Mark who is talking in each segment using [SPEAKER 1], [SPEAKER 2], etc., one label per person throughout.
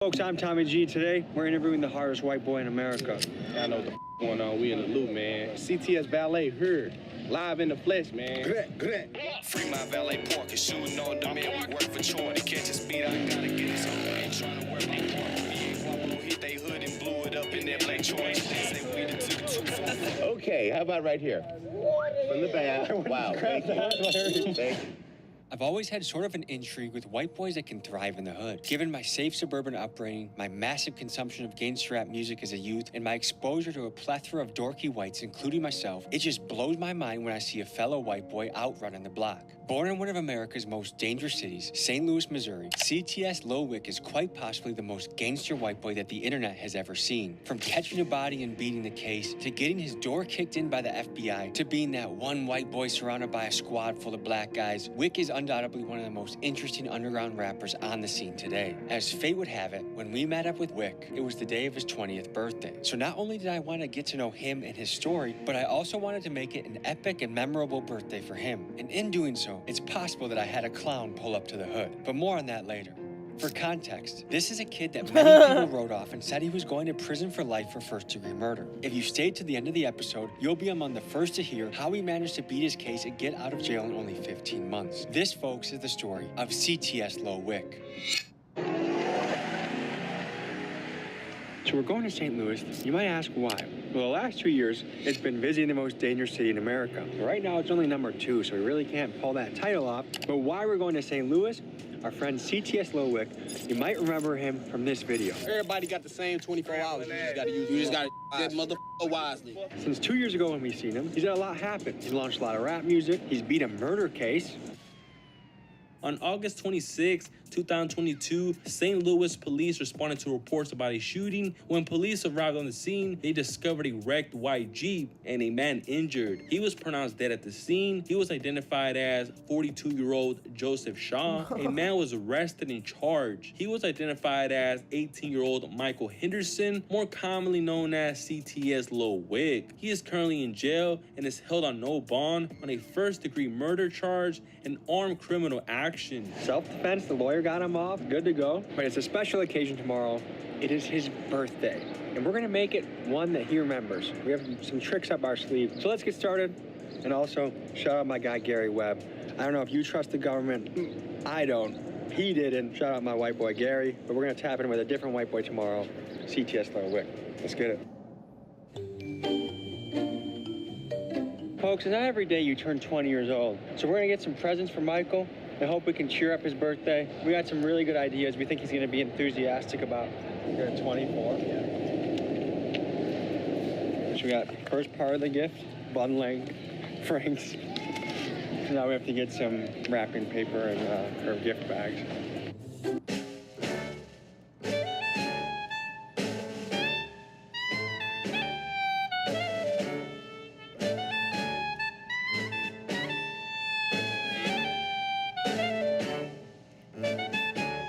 [SPEAKER 1] Folks, I'm Tommy G. Today, we're interviewing the hardest white boy in America.
[SPEAKER 2] I know what the going on. We in the loop, man. CTS Ballet here, live in the flesh, man.
[SPEAKER 3] Free my valet pork and shooting on demand. We work for chore to catch a speed. I gotta get it somewhere. Ain't trying to work they park. We hit they hood and blew it up in that black George. They say we done took it too far.
[SPEAKER 2] Okay, how about right here? From the back. Wow, thank you. Thank you.
[SPEAKER 4] I've always had sort of an intrigue with white boys that can thrive in the hood. Given my safe suburban upbringing, my massive consumption of gangster rap music as a youth, and my exposure to a plethora of dorky whites, including myself, it just blows my mind when I see a fellow white boy out running the block. Born in one of America's most dangerous cities, St. Louis, Missouri, CTS Lil Wick is quite possibly the most gangster white boy that the internet has ever seen. From catching a body and beating the case, to getting his door kicked in by the FBI, to being that one white boy surrounded by a squad full of black guys, Wick is undoubtedly one of the most interesting underground rappers on the scene today. As fate would have it, when we met up with Wick, it was the day of his 20th birthday. So not only did I want to get to know him and his story, but I also wanted to make it an epic and memorable birthday for him. And in doing so, it's possible that I had a clown pull up to the hood. But more on that later. For context, this is a kid that many people wrote off and said he was going to prison for life for first-degree murder. If you stayed to the end of the episode, you'll be among the first to hear how he managed to beat his case and get out of jail in only 15 months. This, folks, is the story of CTS Lil Wick.
[SPEAKER 1] So we're going to St. Louis. You might ask why. Well, the last 2 years, it's been visiting the most dangerous city in America. Right now, it's only number 2, so we really can't pull that title off. But why we're going to St. Louis? Our friend CTS Lil Wick, you might remember him from this video.
[SPEAKER 2] Everybody got the same 24 hours. You just gotta that motherfucker wisely.
[SPEAKER 1] Since 2 years ago when we seen him, he's had a lot happen. He's launched a lot of rap music. He's beat a murder case.
[SPEAKER 5] On August 26, 2022, St. Louis police responded to reports about a shooting. When police arrived on the scene, they discovered a wrecked white Jeep and a man injured. He was pronounced dead at the scene. He was identified as 42-year-old Joseph Shaw. A man was arrested and charged. He was identified as 18-year-old Michael Henderson, more commonly known as CTS Lil Wick. He is currently in jail and is held on no bond on a first-degree murder charge and armed criminal action.
[SPEAKER 1] Self-defense, the lawyer got him off, good to go. But it's a special occasion tomorrow. It is his birthday. And we're gonna make it one that he remembers. We have some tricks up our sleeve. So let's get started. And also, shout out my guy, Gary Webb. I don't know if you trust the government. I don't. He didn't. Shout out my white boy, Gary. But we're gonna tap in with a different white boy tomorrow, CTS Lil Wick. Let's get it. Folks, it's not every day you turn 20 years old. So we're gonna get some presents for Michael. I hope we can cheer up his birthday. We got some really good ideas we think he's gonna be enthusiastic about. You're at 24. So we got first part of the gift, bundling, Frank's. So now we have to get some wrapping paper and or gift bags.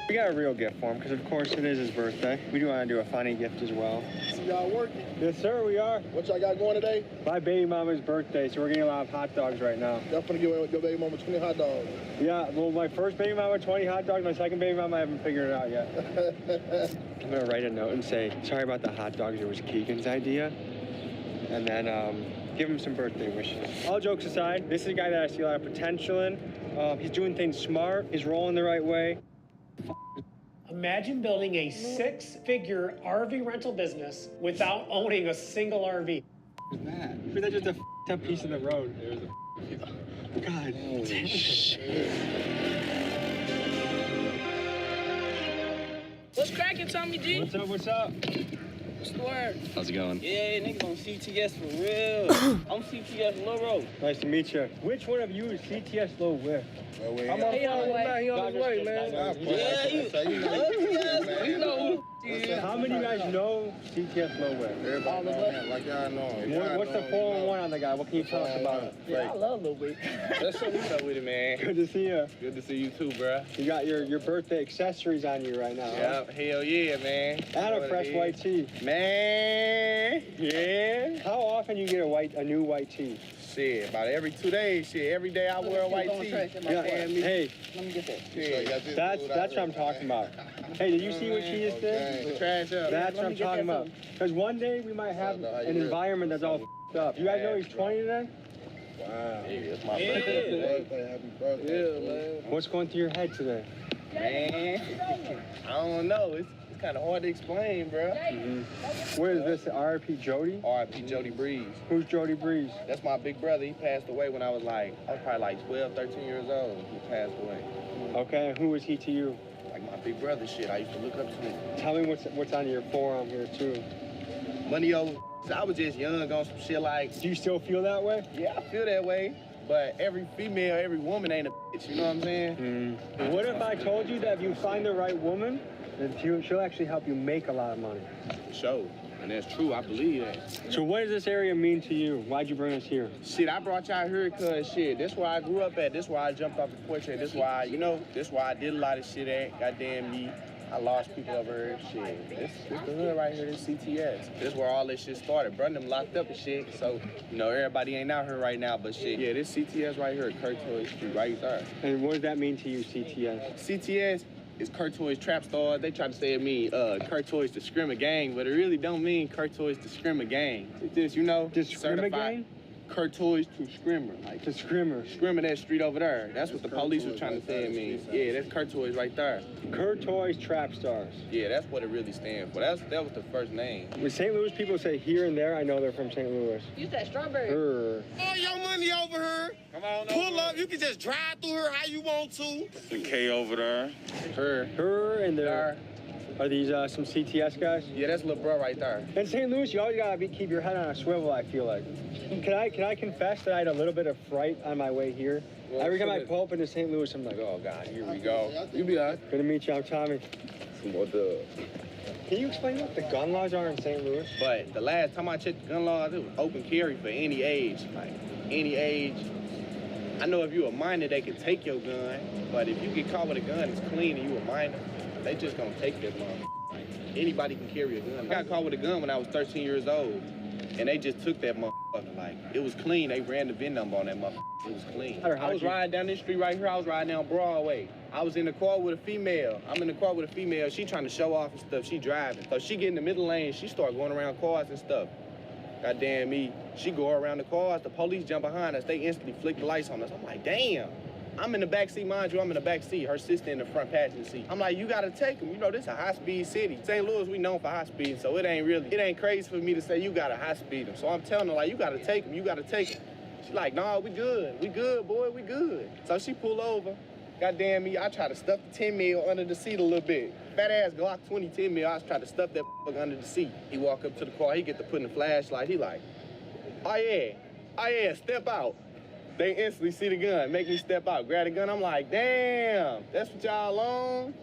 [SPEAKER 1] We got a real gift for him, because of course it is his birthday. We do want to do a funny gift as well.
[SPEAKER 2] So y'all working?
[SPEAKER 1] Yes, sir, we are.
[SPEAKER 2] What y'all got going today?
[SPEAKER 1] My baby mama's birthday, so we're getting a lot of hot dogs right now.
[SPEAKER 2] Y'all finna give your baby mama 20 hot dogs.
[SPEAKER 1] Yeah, well, my first baby mama, 20 hot dogs. My second baby mama, I haven't figured it out yet. I'm gonna write a note and say, sorry about the hot dogs, it was Keegan's idea. And then give him some birthday wishes. All jokes aside, this is a guy that I see a lot of potential in. He's doing things smart, he's rolling the right way.
[SPEAKER 6] Imagine building a 6-figure RV rental business without owning a single RV.
[SPEAKER 1] What's that? Is that just a up piece of the road? God damn it.
[SPEAKER 7] What's cracking, Tommy G?
[SPEAKER 1] What's up, what's up?
[SPEAKER 7] What's the word?
[SPEAKER 8] How's it going?
[SPEAKER 7] Yeah, niggas on CTS for real. I'm CTS Lil Road.
[SPEAKER 1] Nice to meet you. Which one of you is CTS Lil Wick?
[SPEAKER 2] I'm
[SPEAKER 7] He on his way,
[SPEAKER 2] man.
[SPEAKER 7] Yeah, you know who he is.
[SPEAKER 1] How How many of you guys know CTS Lowway?
[SPEAKER 2] Everybody know him, like y'all know him.
[SPEAKER 1] What's the 411 on the guy? What can you tell us about it?
[SPEAKER 7] Yeah, I love Lil Week.
[SPEAKER 2] Let's show what's up with it, man.
[SPEAKER 1] Good to see you.
[SPEAKER 2] Good to see you too, bro.
[SPEAKER 1] You got your birthday accessories on you right now. Huh?
[SPEAKER 2] Yeah, hell yeah, man.
[SPEAKER 1] And a fresh white tee.
[SPEAKER 2] Man, yeah.
[SPEAKER 1] How often you get a new white tee?
[SPEAKER 2] Shit, about every 2 days. Shit, every day I wear a white tee.
[SPEAKER 1] Yeah, hey,
[SPEAKER 7] Let me get that.
[SPEAKER 2] Shit,
[SPEAKER 1] that's what I'm talking about. Hey, did you see what she just did?
[SPEAKER 2] Trash up.
[SPEAKER 1] That's what I'm talking about. Because one day we might have an environment that's all f***ed up. You guys know he's 20 today?
[SPEAKER 2] Wow. It's my birthday. Happy birthday. Yeah, man.
[SPEAKER 1] What's going through your head today?
[SPEAKER 2] Man, I don't know. It's kind of hard to explain, bro.
[SPEAKER 1] What is this, R.I.P. Jody?
[SPEAKER 2] R.I.P. Jody Breeze.
[SPEAKER 1] Who's Jody Breeze?
[SPEAKER 2] That's my big brother. He passed away when I was probably like 12, 13 years old. He passed away.
[SPEAKER 1] Okay, and who was he to you?
[SPEAKER 2] Like my big brother shit. I used to look up to him.
[SPEAKER 1] Tell me what's on your forearm here, too.
[SPEAKER 2] Money over. I was just young on some shit like,
[SPEAKER 1] Do you still feel that way?
[SPEAKER 2] yeah, I feel that way. But every female, every woman ain't a bitch, you know what I'm saying?
[SPEAKER 1] What if I told you that if you find the right woman, then she'll actually help you make a lot of money?
[SPEAKER 2] For sure. And that's true, I believe that.
[SPEAKER 1] So what does this area mean to you? Why'd you bring us here?
[SPEAKER 2] Shit, I brought y'all here because shit, this where I grew up at. This where I jumped off the porch at. This why, this why I did a lot of shit at. Goddamn me. I lost people over here. Shit. This the hood right here, this CTS. This where all this shit started. Brother them locked up and shit. So, everybody ain't out here right now, but shit. Yeah, this CTS right here at Curtoys Street, right there.
[SPEAKER 1] And what does that mean to you, CTS?
[SPEAKER 2] CTS is Curtoys Trap Stars. They try to say it mean Curtoys Discriminate Gang, but it really don't mean Curtoys Discriminate Gang. It's just,
[SPEAKER 1] Discriminate gang?
[SPEAKER 2] Curtoys to Scrimmer. Like,
[SPEAKER 1] To Scrimmer.
[SPEAKER 2] Scrimmer that street over there. That's what the police were trying to say it means. Yeah, that's Curtoys right there.
[SPEAKER 1] Curtoys Trap Stars.
[SPEAKER 2] Yeah, that's what it really stands for. That was the first name.
[SPEAKER 1] When St. Louis people say here and there, I know they're from St. Louis.
[SPEAKER 7] You said strawberry.
[SPEAKER 8] All your money over here.
[SPEAKER 2] Come on
[SPEAKER 8] Pull up. You can just drive through here how you want to.
[SPEAKER 9] The K over there.
[SPEAKER 1] Her and there. Are these some CTS guys?
[SPEAKER 2] Yeah, that's little bro right there.
[SPEAKER 1] In St. Louis, you always gotta keep your head on a swivel, I feel like. Can I confess that I had a little bit of fright on my way here?
[SPEAKER 2] Well,
[SPEAKER 1] Every time I pull up into St. Louis, I'm like, oh God, here we go.
[SPEAKER 2] You be all right.
[SPEAKER 1] Good to meet you, I'm Tommy.
[SPEAKER 2] What the?
[SPEAKER 1] Can you explain what the gun laws are in St. Louis?
[SPEAKER 2] But the last time I checked the gun laws, it was open carry for any age. Like, any age. I know if you're a minor, they can take your gun. But if you get caught with a gun, it's clean and you a minor, they just gonna take that motherfucker. Like, anybody can carry a gun. I got caught with a gun when I was 13 years old. And they just took that motherfucker. Like, it was clean. They ran the VIN number on that motherfucker. It was clean. I was riding down this street right here. I was riding down Broadway. I was in the car with a female. I'm in the car with a female. She trying to show off and stuff. She driving. So she get in the middle lane. She start going around cars and stuff. Goddamn me. She go around the cars. The police jump behind us. They instantly flick the lights on us. I'm like, damn. I'm in the back seat, mind you, I'm in the back seat. Her sister in the front passenger seat. I'm like, you gotta take him. This a high-speed city. St. Louis, we known for high speed, so it ain't crazy for me to say you gotta high-speed him. So I'm telling her, like, you gotta take him, you gotta take him. She's like, nah, we good, boy, we good. So she pull over. Goddamn me, I try to stuff the 10 mil under the seat a little bit. Fat ass Glock 20 10 mil, I was trying to stuff that under the seat. He walk up to the car, he get to putting the flashlight. He like, oh yeah, step out. They instantly see the gun, make me step out, grab the gun. I'm like, damn, that's what y'all on?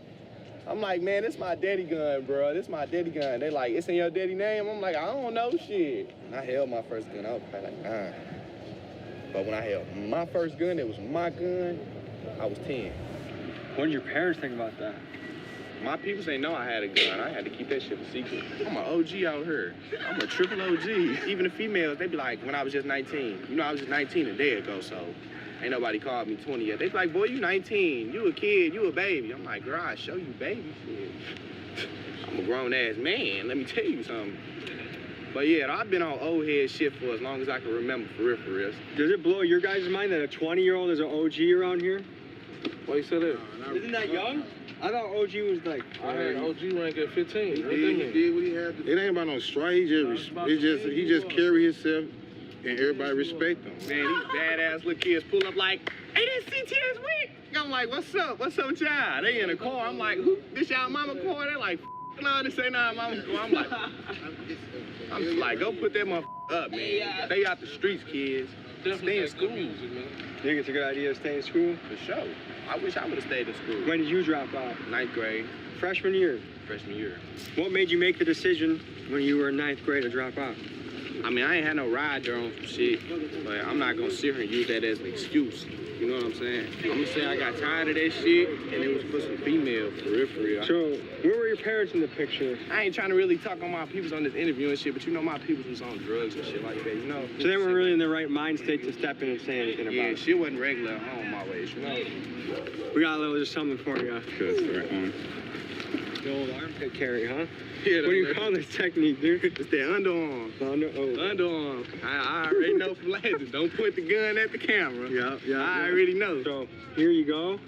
[SPEAKER 2] I'm like, man, this my daddy gun, bro. This my daddy gun. They like, it's in your daddy name? I'm like, I don't know shit. And I held my first gun, I was probably like 9. But when I held my first gun, it was my gun, I was 10.
[SPEAKER 1] What did your parents think about that?
[SPEAKER 2] My people ain't know I had a gun. I had to keep that shit a secret. I'm an OG out here. I'm a triple OG. Even the females, they be like, when I was just 19. I was just 19 a day ago, so ain't nobody called me 20 yet. They be like, boy, you 19. You a kid. You a baby. I'm like, girl, I show you baby shit. I'm a grown-ass man. Let me tell you something. But yeah, I've been on old head shit for as long as I can remember, for real, for real.
[SPEAKER 1] Does it blow your guys' mind that a 20-year-old is an OG around here?
[SPEAKER 2] Why you say that?
[SPEAKER 1] Isn't that young? I thought OG was like...
[SPEAKER 2] I had OG rank at 15.
[SPEAKER 9] He did what he had to do. It ain't about no strike. He just carry himself and everybody respect him.
[SPEAKER 2] Man, these badass little kids pull up like, hey, this CTS week. I'm like, what's up? What's up with y'all? They in the car. I'm like, who? This y'all mama car? They're like, no, this ain't our mama car. I'm just like, go put that motherfucker up, man. They out the streets, kids. Stay in school.
[SPEAKER 1] You think it's a good idea to stay in school?
[SPEAKER 2] For sure. I wish I would have stayed in school.
[SPEAKER 1] When did you drop out?
[SPEAKER 2] 9th grade,
[SPEAKER 1] Freshman year.
[SPEAKER 2] freshman year.
[SPEAKER 1] What made you make the decision when you were in 9th grade to drop out?
[SPEAKER 2] I mean, I ain't had no ride there on some shit, but I'm not gonna sit here and use that as an excuse. You know what I'm saying? I'm gonna say I got tired of that shit, and it was for some female, for real, for real.
[SPEAKER 1] So, where were your parents in the picture?
[SPEAKER 2] I ain't trying to really talk on my peoples on this interview and shit, but you know my peoples was on drugs and shit like that, you know?
[SPEAKER 1] So they weren't really in the right mind state to step in and say anything about
[SPEAKER 2] Yeah,
[SPEAKER 1] it.
[SPEAKER 2] shit wasn't regular at home my ways, you know?
[SPEAKER 1] We got a little just something for you.
[SPEAKER 2] Good, right on.
[SPEAKER 1] The old armpit carry, huh?
[SPEAKER 2] Yeah,
[SPEAKER 1] What do you call this technique, dude?
[SPEAKER 2] It's that underarm. Underarm. I already know from last. Don't point the gun at the camera.
[SPEAKER 1] Yeah.
[SPEAKER 2] I already know.
[SPEAKER 1] So, here you go.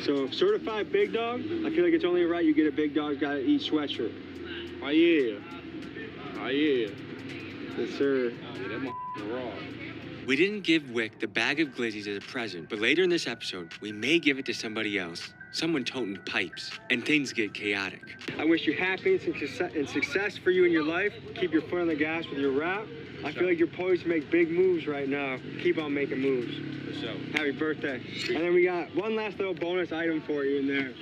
[SPEAKER 1] So, certified big dog, I feel like it's only right you get a big dog's gotta eat sweatshirt.
[SPEAKER 2] Oh yeah. Oh yeah.
[SPEAKER 1] Yes, sir.
[SPEAKER 2] Yeah, that motherfucker raw.
[SPEAKER 4] We didn't give Wick the bag of glizzies as a present, but later in this episode, we may give it to somebody else. Someone toting pipes, and things get chaotic.
[SPEAKER 1] I wish you happiness and success for you in your life. Keep your foot on the gas with your rap. I feel like you're poised to make big moves right now. Keep on making moves.
[SPEAKER 2] For sure.
[SPEAKER 1] Happy birthday. And then we got one last little bonus item for you in there.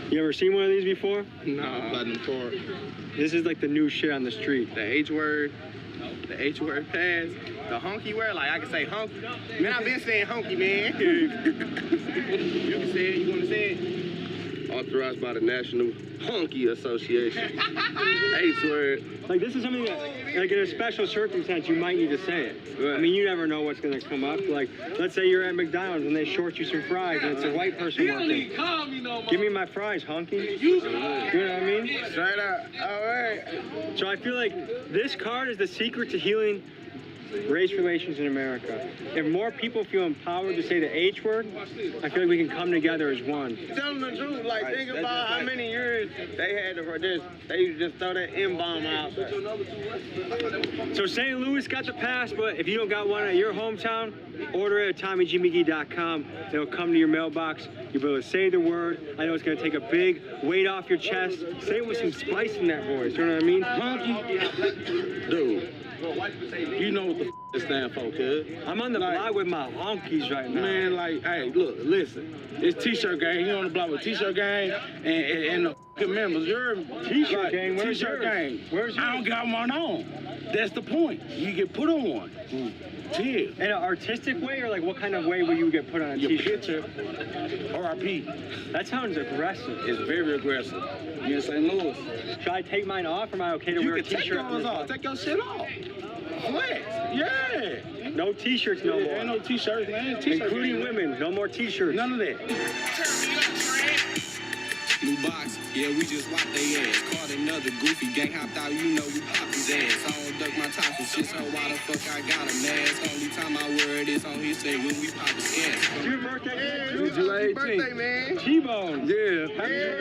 [SPEAKER 1] You ever seen one of these before?
[SPEAKER 2] Nah. Platinum Park.
[SPEAKER 1] This is like the new shit on the street.
[SPEAKER 2] The H word. The H word pass. The honky word, like I can say honky. Man, I've been saying honky, man. You can say it, you wanna say it?
[SPEAKER 9] Authorized by the National Honky Association. H word.
[SPEAKER 1] Like, this is something that, like, in a special circumstance, you might need to say it. I mean, you never know what's gonna come up. Like, let's say you're at McDonald's and they short you some fries and it's a white person working. Give me my fries, honky. You know what I mean?
[SPEAKER 2] Straight up. All right.
[SPEAKER 1] So I feel like this card is the secret to healing race relations in America. If more people feel empowered to say the H word, I feel like we can come together as one.
[SPEAKER 2] Tell them the truth. Like, think about how many years they had to this. They used to just throw that M-bomb out there.
[SPEAKER 1] So St. Louis got the pass, but if you don't got one at your hometown, order it at TommyGMcGee.com. It'll come to your mailbox. You'll be able to say the word. I know it's gonna take a big weight off your chest. Say it with some spice in that voice. You know what I mean?
[SPEAKER 9] Honky. Dude. You know what the it stand for, cuz.
[SPEAKER 1] I'm on the block with my honkies right now.
[SPEAKER 9] Man, like, hey, look, listen. It's T-shirt gang. You on the block with T-shirt gang and the f***ing members. You're
[SPEAKER 1] T-shirt gang. Where's
[SPEAKER 9] T-shirt
[SPEAKER 1] yours?
[SPEAKER 9] gang.
[SPEAKER 1] Where's yours?
[SPEAKER 9] I don't got one on. That's the point. You get put on one. Chill.
[SPEAKER 1] In an artistic way, or like what kind of way will you get put on a
[SPEAKER 9] Your
[SPEAKER 1] T-shirt?
[SPEAKER 9] picture, RIP.
[SPEAKER 1] That sounds aggressive.
[SPEAKER 9] It's very aggressive. You in St. Louis.
[SPEAKER 1] Should I take mine off, or am I okay to
[SPEAKER 9] You
[SPEAKER 1] wear a
[SPEAKER 9] can take
[SPEAKER 1] T-shirt?
[SPEAKER 9] yours off. Take your shit off. Flex. Yeah.
[SPEAKER 1] No T-shirts no more.
[SPEAKER 9] Ain't no T-shirts, man. T-shirts,
[SPEAKER 1] Including women. No more T-shirts.
[SPEAKER 9] None of that.
[SPEAKER 3] New box, yeah, we just whopped they ass. Caught another goofy gang, hopped out, you know we popped his ass. I don't duck my top and shit, so why the fuck I got a mask? Only time I wear it is on his day when we pop his ass.
[SPEAKER 1] Your birthday?
[SPEAKER 9] It's July 18th.
[SPEAKER 2] Birthday, man.
[SPEAKER 1] T-Bone.
[SPEAKER 9] Yeah.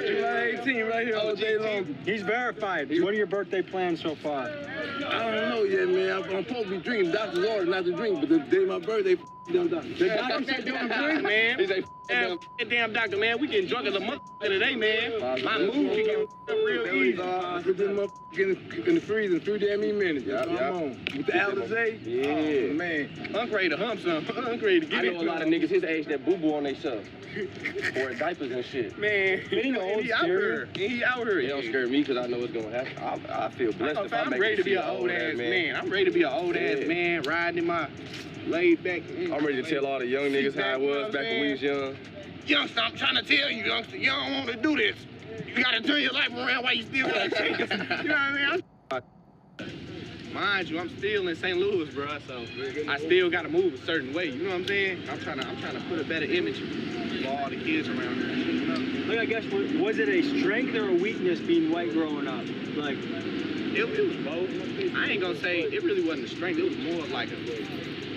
[SPEAKER 9] July 18th, right here all day long.
[SPEAKER 1] He's verified. What are your birthday plans so far?
[SPEAKER 9] I don't know yet, man. I'm supposed to be drinking. Doctor's ordered not to drink, but the day of my birthday, them doctor.
[SPEAKER 1] The doctor said don't drink,
[SPEAKER 2] man.
[SPEAKER 9] He say,
[SPEAKER 2] Damn doctor, man. We getting drunk as a motherfucker today, man. My mood can get real easy.
[SPEAKER 9] put this motherfucker in the freezer in 3 damn minutes. I'm on. With the Alizé?
[SPEAKER 2] Yeah.
[SPEAKER 9] Oh, man.
[SPEAKER 2] I'm ready to hump some. I'm ready to get
[SPEAKER 7] I know a lot of niggas his age that boo-boo on they stuff. Or diapers and shit.
[SPEAKER 2] Man,
[SPEAKER 1] Getting old
[SPEAKER 2] he out here. He out here.
[SPEAKER 7] It don't scare me because I know what's gonna happen. I feel blessed if I
[SPEAKER 2] I'm
[SPEAKER 7] make
[SPEAKER 2] ready
[SPEAKER 7] it
[SPEAKER 2] to be
[SPEAKER 7] feel
[SPEAKER 2] an old ass man. I'm ready to be an old ass man, riding in my laid back.
[SPEAKER 7] I'm ready to tell all the young niggas how it was back when we was young.
[SPEAKER 2] Youngster, I'm trying to tell you, youngster, you don't want to do this. You gotta turn your life around while you still got changes. You know what I mean? Mind you, I'm still in St. Louis, bro, so I still gotta move a certain way. You know what I'm saying? I'm trying to put a better image for all the kids around here. You know?
[SPEAKER 1] Like, I guess, was it a strength or a weakness being white growing up? Like,
[SPEAKER 2] It was both. I ain't gonna say it really wasn't a strength. It was more of like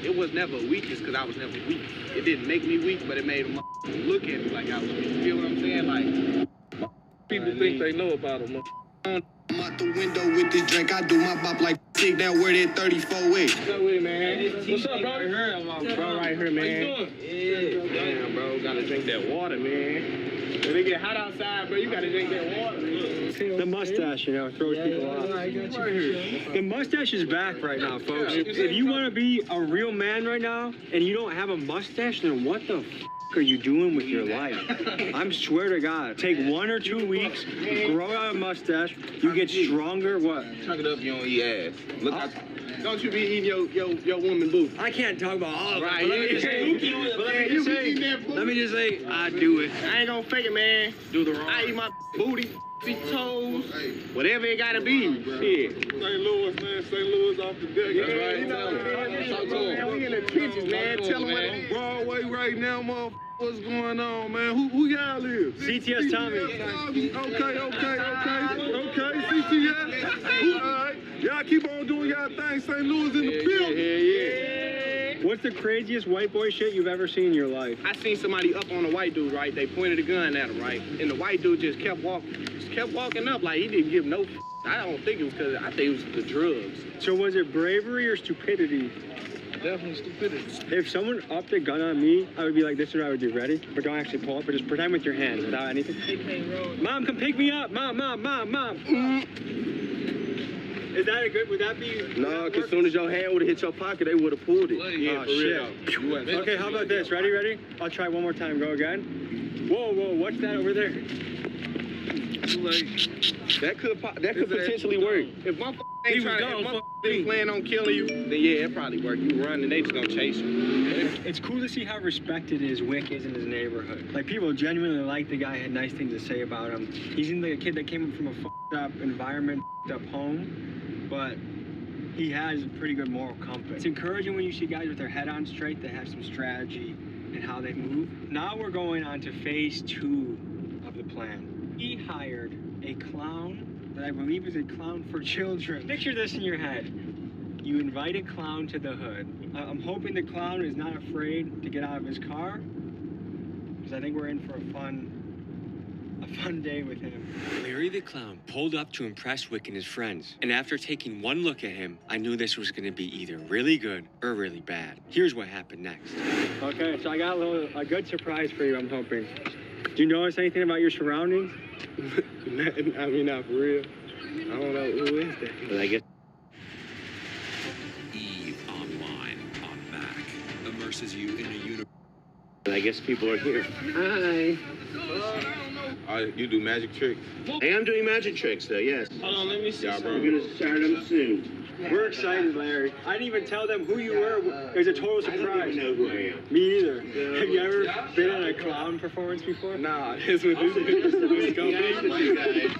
[SPEAKER 2] it was never a weakness because I was never weak. It didn't make me weak, but it made them look at me like I was weak. You feel what I'm saying? Like
[SPEAKER 9] People think they know about him.
[SPEAKER 3] I'm out the window with this drink, I do my bop like dig that word at 34 ways.
[SPEAKER 2] what's up with it, man?
[SPEAKER 9] What's up, bro?
[SPEAKER 2] Bro, right here, man. Yeah. Damn, bro, gotta drink that water, man. When it get hot outside, bro, you gotta drink that water.
[SPEAKER 1] The mustache, you know, throws people off. The mustache is back right now, folks. If you want to be a real man right now and you don't have a mustache, then what the are you doing with your life? I swear to God, take 1 or 2 weeks, grow out a mustache, you get stronger. What?
[SPEAKER 2] Chunk it up, you don't eat ass. Look out. Don't you be eating your woman booty.
[SPEAKER 1] I can't talk about all of
[SPEAKER 2] Right,
[SPEAKER 1] it. But let me just say, I do it.
[SPEAKER 2] I ain't gonna fake it, man.
[SPEAKER 1] Do the wrong.
[SPEAKER 2] I eat my booty, feet, toes, whatever it gotta be. Shit.
[SPEAKER 9] St. Louis, man. St. Louis off the deck.
[SPEAKER 2] That's right. You know, man, we in the trenches, man. Tell them what it is.
[SPEAKER 9] Broadway right now, motherfucker. What's going on, man? Who y'all is?
[SPEAKER 1] CTS Tommy.
[SPEAKER 9] Okay, CTS. All right. Y'all keep on doing y'all thing. St. Louis in the building.
[SPEAKER 2] Yeah.
[SPEAKER 1] What's the craziest white boy shit you've ever seen in your life?
[SPEAKER 2] I seen somebody up on a white dude, right? They pointed a gun at him, right? And the white dude just kept walking up like he didn't give no. I don't think it was because I think it was the drugs.
[SPEAKER 1] So was it bravery or stupidity?
[SPEAKER 2] Definitely stupidity.
[SPEAKER 1] If someone upped a gun on me, I would be like, this is what I would do. Ready? But don't actually pull it, but just pretend with your hand without anything. Mom, come pick me up. Mom. Is that a good, would that be?
[SPEAKER 7] No, because as soon as your hand would have hit your pocket, they would have pulled it.
[SPEAKER 2] Yeah,
[SPEAKER 1] Oh,
[SPEAKER 2] for
[SPEAKER 1] shit.
[SPEAKER 2] real.
[SPEAKER 1] Okay, how about this? Ready? I'll try one more time. Go again. Whoa, what's that over there?
[SPEAKER 2] That could potentially work. If my ain't planning on killing you, then yeah, it probably work. You run and they just gonna chase you.
[SPEAKER 1] It's cool to see how respected Wick is in his neighborhood. Like, people genuinely like the guy, had nice things to say about him. He's in the kid that came from a up environment, up home, but he has a pretty good moral compass. It's encouraging when you see guys with their head on straight that have some strategy in how they move. Now we're going on to phase 2 of the plan. He hired a clown that I believe is a clown for children. Picture this in your head. You invite a clown to the hood. I'm hoping the clown is not afraid to get out of his car, because I think we're in for a fun day with him.
[SPEAKER 4] Larry the Clown pulled up to impress Wick and his friends, and after taking one look at him, I knew this was going to be either really good or really bad. Here's what happened next.
[SPEAKER 1] Okay, so I got a good surprise for you, I'm hoping. Do you notice anything about your surroundings?
[SPEAKER 2] I mean, not for real. I don't know who is that.
[SPEAKER 7] But I guess.
[SPEAKER 10] EVE Online on Mac immerses you in a universe.
[SPEAKER 7] I guess people are here. Hi.
[SPEAKER 9] You do magic tricks?
[SPEAKER 7] I am doing magic tricks, though, yes.
[SPEAKER 2] Hold on, let me see.
[SPEAKER 7] We're going to start them soon.
[SPEAKER 1] We're excited, Larry. I didn't even tell them who you were. It was a total
[SPEAKER 7] I don't
[SPEAKER 1] surprise.
[SPEAKER 7] even know who I am.
[SPEAKER 1] Me either. Have you ever been at a clown performance before?
[SPEAKER 2] Nah, this what this is.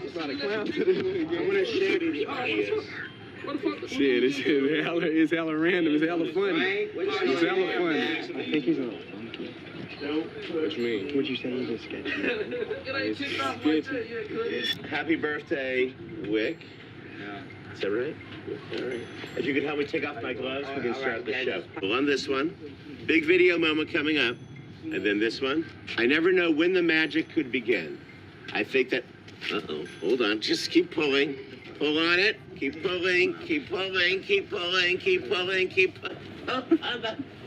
[SPEAKER 7] It's not a clown. I'm going to share these audios.
[SPEAKER 2] Shit, it's hella random. It's hella funny. It's hella funny.
[SPEAKER 1] I think he's a little funky.
[SPEAKER 2] What you mean?
[SPEAKER 1] Would you say he's a sketchy?
[SPEAKER 7] Happy birthday, Wick. Is that right? All right. If you could help me take off my gloves, we can start the show. Well, on this one, big video moment coming up. And then this one. I never know when the magic could begin. I think that... Uh-oh. Hold on. Just keep pulling. Pull on it. Keep pulling. Keep pulling. Keep pulling. Keep pulling. Keep pulling.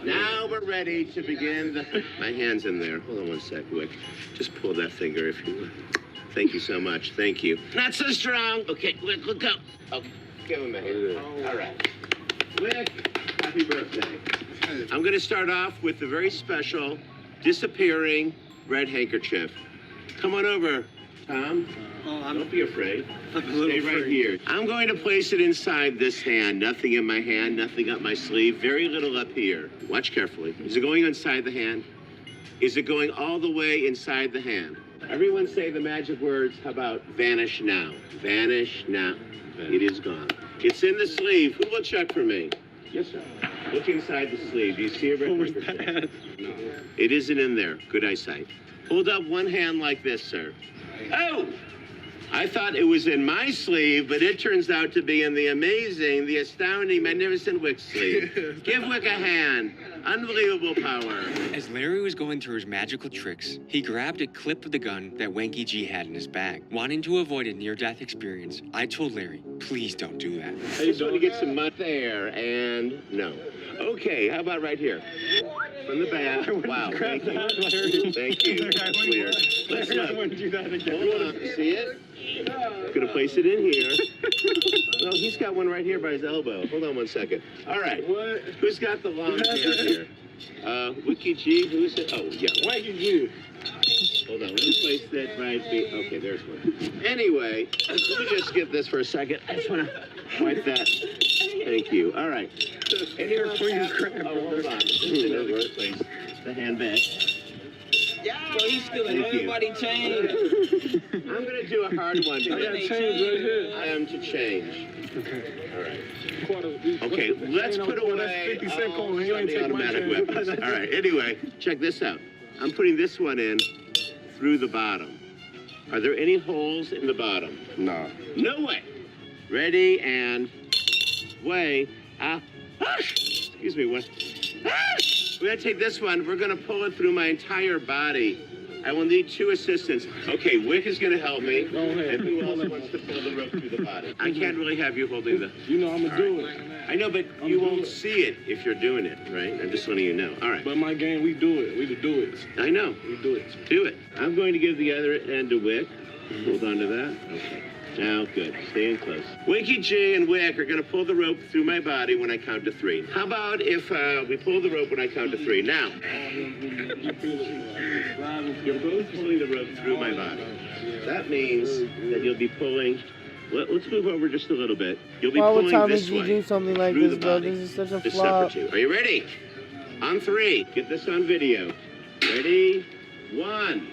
[SPEAKER 7] Now we're ready to begin the... My hand's in there. Hold on one sec, Wick. Just pull that finger if you would. Thank you so much. Thank you. Not so strong. Okay, Wick, look up. Okay, give him a hand. All right. Wick, happy birthday. I'm going to start off with the very special disappearing red handkerchief. Come on over, Tom. Don't be afraid. Stay right here. I'm going to place it inside this hand. Nothing in my hand, nothing up my sleeve. Very little up here. Watch carefully. Is it going inside the hand? Is it going all the way inside the hand? Everyone say the magic words. How about vanish now? Vanish now. It is gone. It's in the sleeve. Who will check for me? Yes, sir. Look inside the sleeve. Do you see a red handkerchief? No. It isn't in there. Good eyesight. Hold up one hand like this, sir. Oh! I thought it was in my sleeve, but it turns out to be in the amazing, the astounding, magnificent Wick's sleeve. Give Wick a hand. Unbelievable power.
[SPEAKER 4] As Larry was going through his magical tricks, he grabbed a clip of the gun that Wanky G had in his bag. Wanting to avoid a near-death experience, I told Larry, please don't do that.
[SPEAKER 7] I just want to get some mud there, and no. Okay, how about right here? From the back. Wow, thank you. Thank you. That's weird. Let's look. Hold on. See it? Gonna place it in here. No, he's got one right here by his elbow. Hold on one second. All right. What? Who's got the long hair here? Wicky G. Who's it? Oh, yeah. Wicky G. Hold on. Let me place that right. Okay, there's one. Anyway, let me just get this for a second. I just want to wipe that. Thank you. All right. Anyone else have... Oh, hold on. This is another good place. The handbag.
[SPEAKER 11] Yeah, well, he's stealing everybody change.
[SPEAKER 7] I'm going to do a hard one. I am to change. Okay. All right. Okay, let's put away the automatic weapons. All right, anyway, check this out. I'm putting this one in through the bottom. Are there any holes in the bottom? No. No way. Ready and way. Excuse me, what? We're gonna take this one. We're gonna pull it through my entire body. I will need 2 assistants. Okay, Wick is gonna help me. Go ahead. And who else wants to pull the rope through the body? I can't really have you holding the...
[SPEAKER 9] You know I'm gonna do it.
[SPEAKER 7] I know, but you won't see it if you're doing it, right? I'm just letting you know. All right.
[SPEAKER 9] But my game, we do it. We can do it.
[SPEAKER 7] I know.
[SPEAKER 9] We do it.
[SPEAKER 7] Do it. I'm going to give the other end to Wick. Hold on to that. Okay. Now, good. Stay in close. Winky G and Wick are going to pull the rope through my body when I count to 3. How about if we pull the rope when I count to 3? Now. You're both pulling the rope through my body. That means that you'll be pulling... Let's move over just a little bit. You'll be pulling this way.
[SPEAKER 12] What time did you do something like this, bro? This is such a flop.
[SPEAKER 7] Are you ready? On 3. Get this on video. Ready? 1,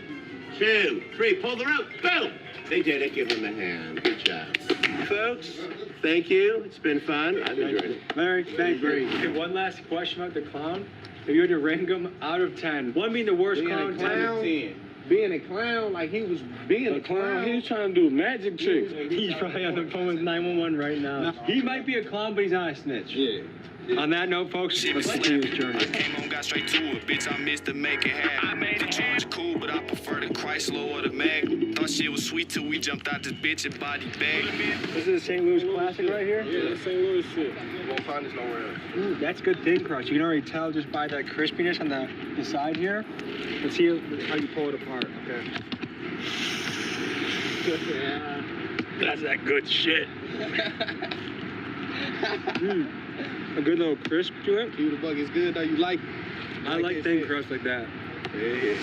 [SPEAKER 7] 2, 3. Pull the rope. Boom! They did it. Give them a hand. Good job. Folks, thank you. It's been fun. I've enjoyed it.
[SPEAKER 1] Larry, thank you. Okay, one last question about the clown. If you were to rank him out of 10, 1 being the worst clown, 10.
[SPEAKER 2] Being a clown, like he was being a clown.
[SPEAKER 9] He was trying to do magic tricks.
[SPEAKER 1] He's probably on the phone with 911 right now. He might be a clown, but he's not a snitch. Yeah. On that note, folks, let's continue this journey.
[SPEAKER 3] Came home, got straight to it, bitch. I missed to make it happen. I made the George cool, but I prefer the Chrysler or the Mag. Thought shit was sweet till we jumped out this bitch and body bag.
[SPEAKER 1] This is a St. Louis classic right here?
[SPEAKER 9] Yeah, that's St. Louis shit. You won't find this nowhere else.
[SPEAKER 1] Ooh, that's good thin crust. You can already tell just by that crispiness on the side here. Let's see how you pull it apart. Okay.
[SPEAKER 9] Yeah.
[SPEAKER 1] That's that good shit. A good little crisp to it.
[SPEAKER 2] You the bug is good though. You like?
[SPEAKER 1] I like thin crust like that.
[SPEAKER 2] Yeah.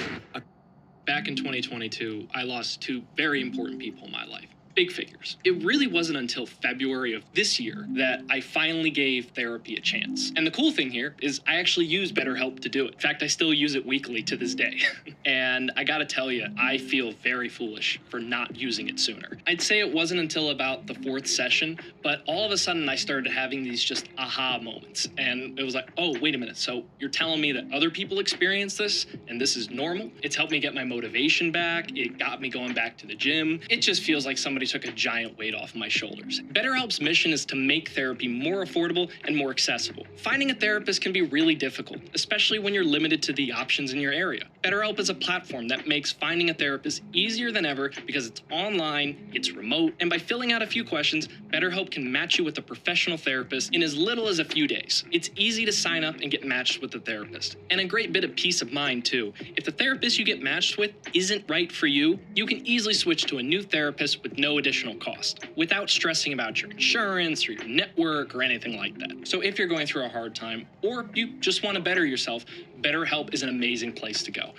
[SPEAKER 13] Back in 2022, I lost 2 very important people in my life. Big figures. It really wasn't until February of this year that I finally gave therapy a chance. And the cool thing here is I actually use BetterHelp to do it. In fact, I still use it weekly to this day. And I gotta tell you, I feel very foolish for not using it sooner. I'd say it wasn't until about the 4th session, but all of a sudden I started having these just aha moments. And it was like, oh, wait a minute. So you're telling me that other people experience this and this is normal? It's helped me get my motivation back. It got me going back to the gym. It just feels like somebody took a giant weight off my shoulders. BetterHelp's mission is to make therapy more affordable and more accessible. Finding a therapist can be really difficult, especially when you're limited to the options in your area. BetterHelp is a platform that makes finding a therapist easier than ever because it's online, it's remote, and by filling out a few questions, BetterHelp can match you with a professional therapist in as little as a few days. It's easy to sign up and get matched with a therapist. And a great bit of peace of mind, too. If the therapist you get matched with isn't right for you, you can easily switch to a new therapist with no additional cost, without stressing about your insurance or your network or anything like that. So if you're going through a hard time, or you just want to better yourself, BetterHelp is an amazing place to go.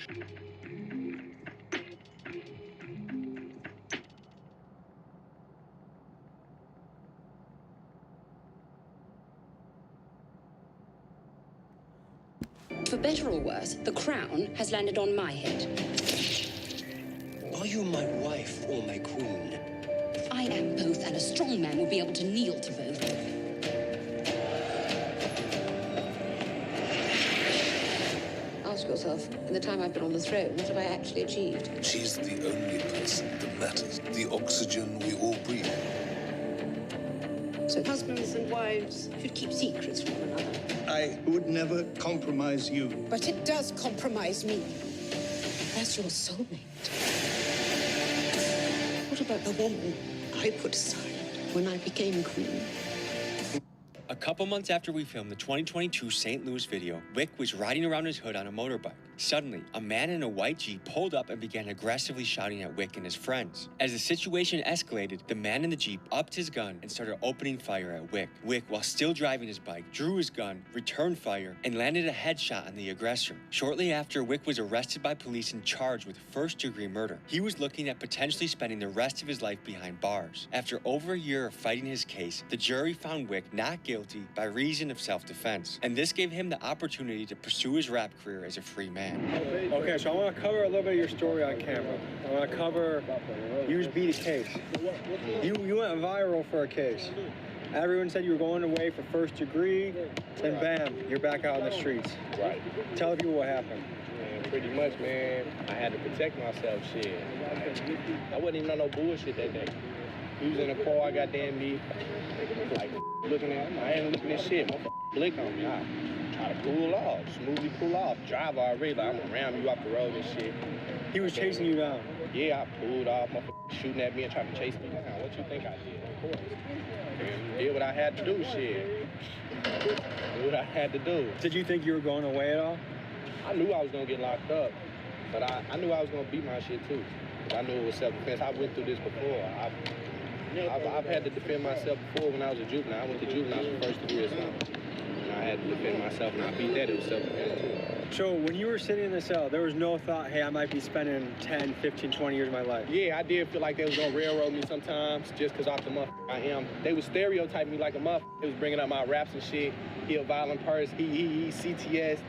[SPEAKER 14] For better or worse, the crown has landed on my head.
[SPEAKER 15] Are you my wife or my queen?
[SPEAKER 14] I am both, and a strong man will be able to kneel to both.
[SPEAKER 15] Oscar,
[SPEAKER 14] yourself, in the time I've been on the throne, what have I actually achieved?
[SPEAKER 16] She's the only person that matters. The oxygen we all breathe.
[SPEAKER 14] So husbands and wives should keep secrets from one another.
[SPEAKER 17] I would never compromise you.
[SPEAKER 14] But it does compromise me. As your soulmate. What about the woman I put aside when I became queen?
[SPEAKER 4] A couple months after we filmed the 2022 St. Louis video, Wick was riding around his hood on a motorbike. Suddenly, a man in a white Jeep pulled up and began aggressively shouting at Wick and his friends. As the situation escalated, the man in the Jeep upped his gun and started opening fire at Wick. Wick, while still driving his bike, drew his gun, returned fire, and landed a headshot on the aggressor. Shortly after, Wick was arrested by police and charged with first-degree murder. He was looking at potentially spending the rest of his life behind bars. After over a year of fighting his case, the jury found Wick not guilty by reason of self-defense, and this gave him the opportunity to pursue his rap career as a free man.
[SPEAKER 1] Okay, so I want to cover a little bit of your story on camera. I want to cover, you just beat a case. You went viral for a case. Everyone said you were going away for first degree, then bam, you're back out on the streets.
[SPEAKER 2] Right.
[SPEAKER 1] Tell the people what happened.
[SPEAKER 2] Man, pretty much, man, I had to protect myself, shit. I wasn't even on no bullshit that day. He was in a car, goddamn me, like, looking at him. I ain't looking at shit, motherfucker blick on me. I try to pull off, smoothly pull off. Drive already, like, I'm gonna ram you off the road and shit.
[SPEAKER 1] He was chasing you down?
[SPEAKER 2] Yeah, I pulled off, motherfucker shooting at me and trying to chase me down. What you think I did? Of course. And did what I had to do, shit. Did what I had to do.
[SPEAKER 1] Did you think you were going away at all?
[SPEAKER 2] I knew I was gonna get locked up, but I knew I was gonna beat my shit too. I knew it was self-defense. I went through this before. I've had to defend myself before when I was a juvenile. I went to juvenile for first degree or something. And I had to defend myself, and I beat that. It was self-defense too.
[SPEAKER 1] So when you were sitting in the cell, there was no thought, hey, I might be spending 10, 15, 20 years of my life?
[SPEAKER 2] Yeah, I did feel like they was gonna railroad me sometimes, just because off the motherfucker I am. They would stereotype me like a motherfucker. They was bringing up my raps and shit. He a violent person. He CTS.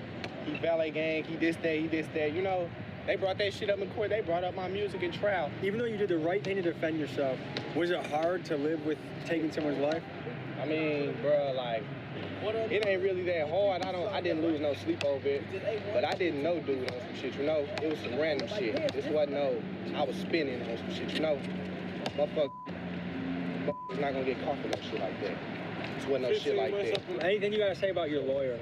[SPEAKER 2] He valet gang. He this, that. You know, they brought that shit up in court. They brought up my music and trial.
[SPEAKER 1] Even though you did the right thing to defend yourself, was it hard to live with taking someone's life?
[SPEAKER 2] I mean, bro, like, it ain't really that hard. I didn't lose no sleep over it, but I didn't know dude on some shit, you know? It was some random shit. This wasn't no, I was spinning on some shit, you know? Motherfucker not gonna get caught for no shit like that. This wasn't no shit like that.
[SPEAKER 1] Anything you gotta say about your lawyer?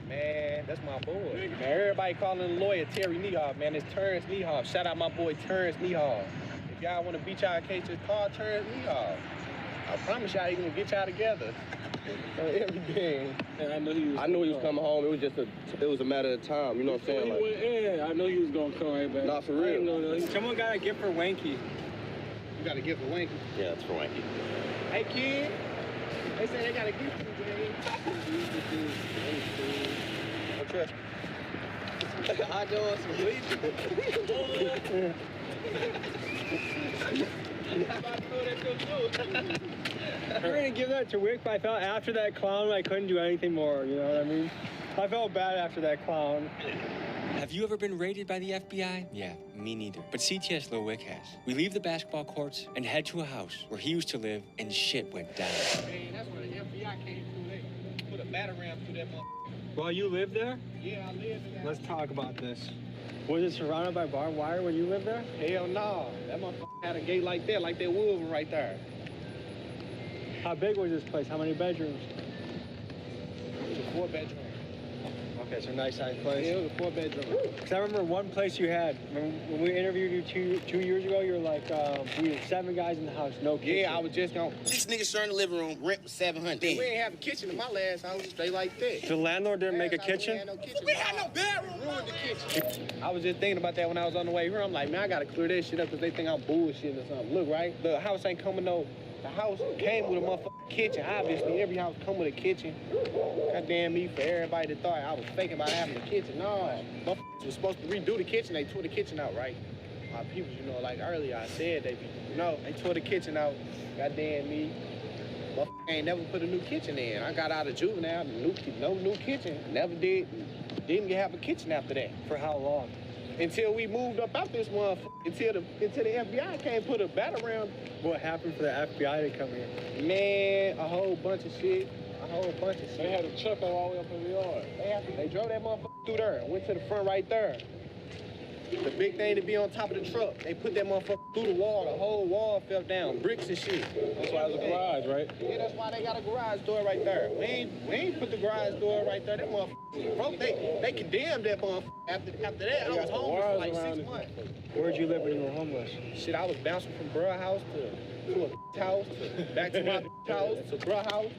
[SPEAKER 2] Man, that's my boy. Man, everybody calling the lawyer Terry Nehoff, man. It's Terrence Nehoff. Shout out my boy Terrence Nehoff. If y'all want to beat y'all case, just call Terrence Nehoff. I promise y'all he gonna get y'all together. Everything.
[SPEAKER 18] And I
[SPEAKER 2] knew he was coming home. It was just it was a matter of time. You know what I'm saying? Like,
[SPEAKER 18] yeah, I know he was gonna come right back.
[SPEAKER 2] Not for real.
[SPEAKER 1] Someone got a gift for Wanky.
[SPEAKER 2] You got a gift for Wanky?
[SPEAKER 7] Yeah, it's for Wanky.
[SPEAKER 2] Hey, kid. They say they got a gift for you, trust me. I know some
[SPEAKER 1] I'm gonna give that to Wick, but I felt after that clown I couldn't do anything more, you know what I mean? I felt bad after that clown.
[SPEAKER 4] Have you ever been raided by the FBI? Yeah, me neither. But CTS Lil Wick has. We leave the basketball courts and head to a house where he used to live and shit went down.
[SPEAKER 2] Man, that's where the FBI came through. They put a batter ram through that motherfucker.
[SPEAKER 1] Well, you lived there?
[SPEAKER 2] Yeah, I lived in that.
[SPEAKER 1] Let's talk about this. Was it surrounded by barbed wire when you lived there?
[SPEAKER 2] Hell no. That motherfucker had a gate like that wood right there.
[SPEAKER 1] How big was this place? How many bedrooms?
[SPEAKER 2] It was a 4-bedroom.
[SPEAKER 1] Okay, so nice sized place.
[SPEAKER 2] Yeah, it was a 4-bedroom.
[SPEAKER 1] Because I remember one place you had, when we interviewed you two years ago, you were like, we had 7 guys in the house, no kitchen.
[SPEAKER 2] Yeah, I was just gonna...
[SPEAKER 8] 6 niggas sharing the living room, rent was $700.
[SPEAKER 2] We ain't have a kitchen in my last house, straight like that.
[SPEAKER 1] The landlord didn't make a kitchen?
[SPEAKER 2] We had no bedroom, ruined the kitchen. I was just thinking about that when I was on the way here. I'm like, man, I gotta clear that shit up because they think I'm bullshitting or something. Look, right? The house ain't coming no... The house came with a motherfucking kitchen. Obviously, every house come with a kitchen. Goddamn me for everybody that thought I was faking about having a kitchen. No, motherfuckers was supposed to redo the kitchen. They tore the kitchen out, right? My people, you know, like earlier I said, they tore the kitchen out. Goddamn me. Motherfucker ain't never put a new kitchen in. I got out of juvenile, no new kitchen. Never did. Didn't have a kitchen after that.
[SPEAKER 1] For how long?
[SPEAKER 2] Until we moved up out this motherfucker. Until the FBI came put a bat around.
[SPEAKER 1] What happened for the FBI to come here?
[SPEAKER 2] Man, a whole bunch of shit. A whole bunch of shit.
[SPEAKER 18] They had a truck all the way up in the yard.
[SPEAKER 2] They drove that motherfucker through there and went to the front right there. The big thing to be on top of the truck, they put that motherfucker through the wall. The whole wall fell down, bricks and shit.
[SPEAKER 18] That's why there's a garage, right?
[SPEAKER 2] Yeah, that's why they got a garage door right there. We ain't put the garage door right there. That motherfucker broke. They condemned that motherfucker. After that, I was homeless for like 6 months.
[SPEAKER 1] Where'd you live when you were homeless?
[SPEAKER 2] Shit, I was bouncing from bruh house to a house, to back to my house, to bruh house.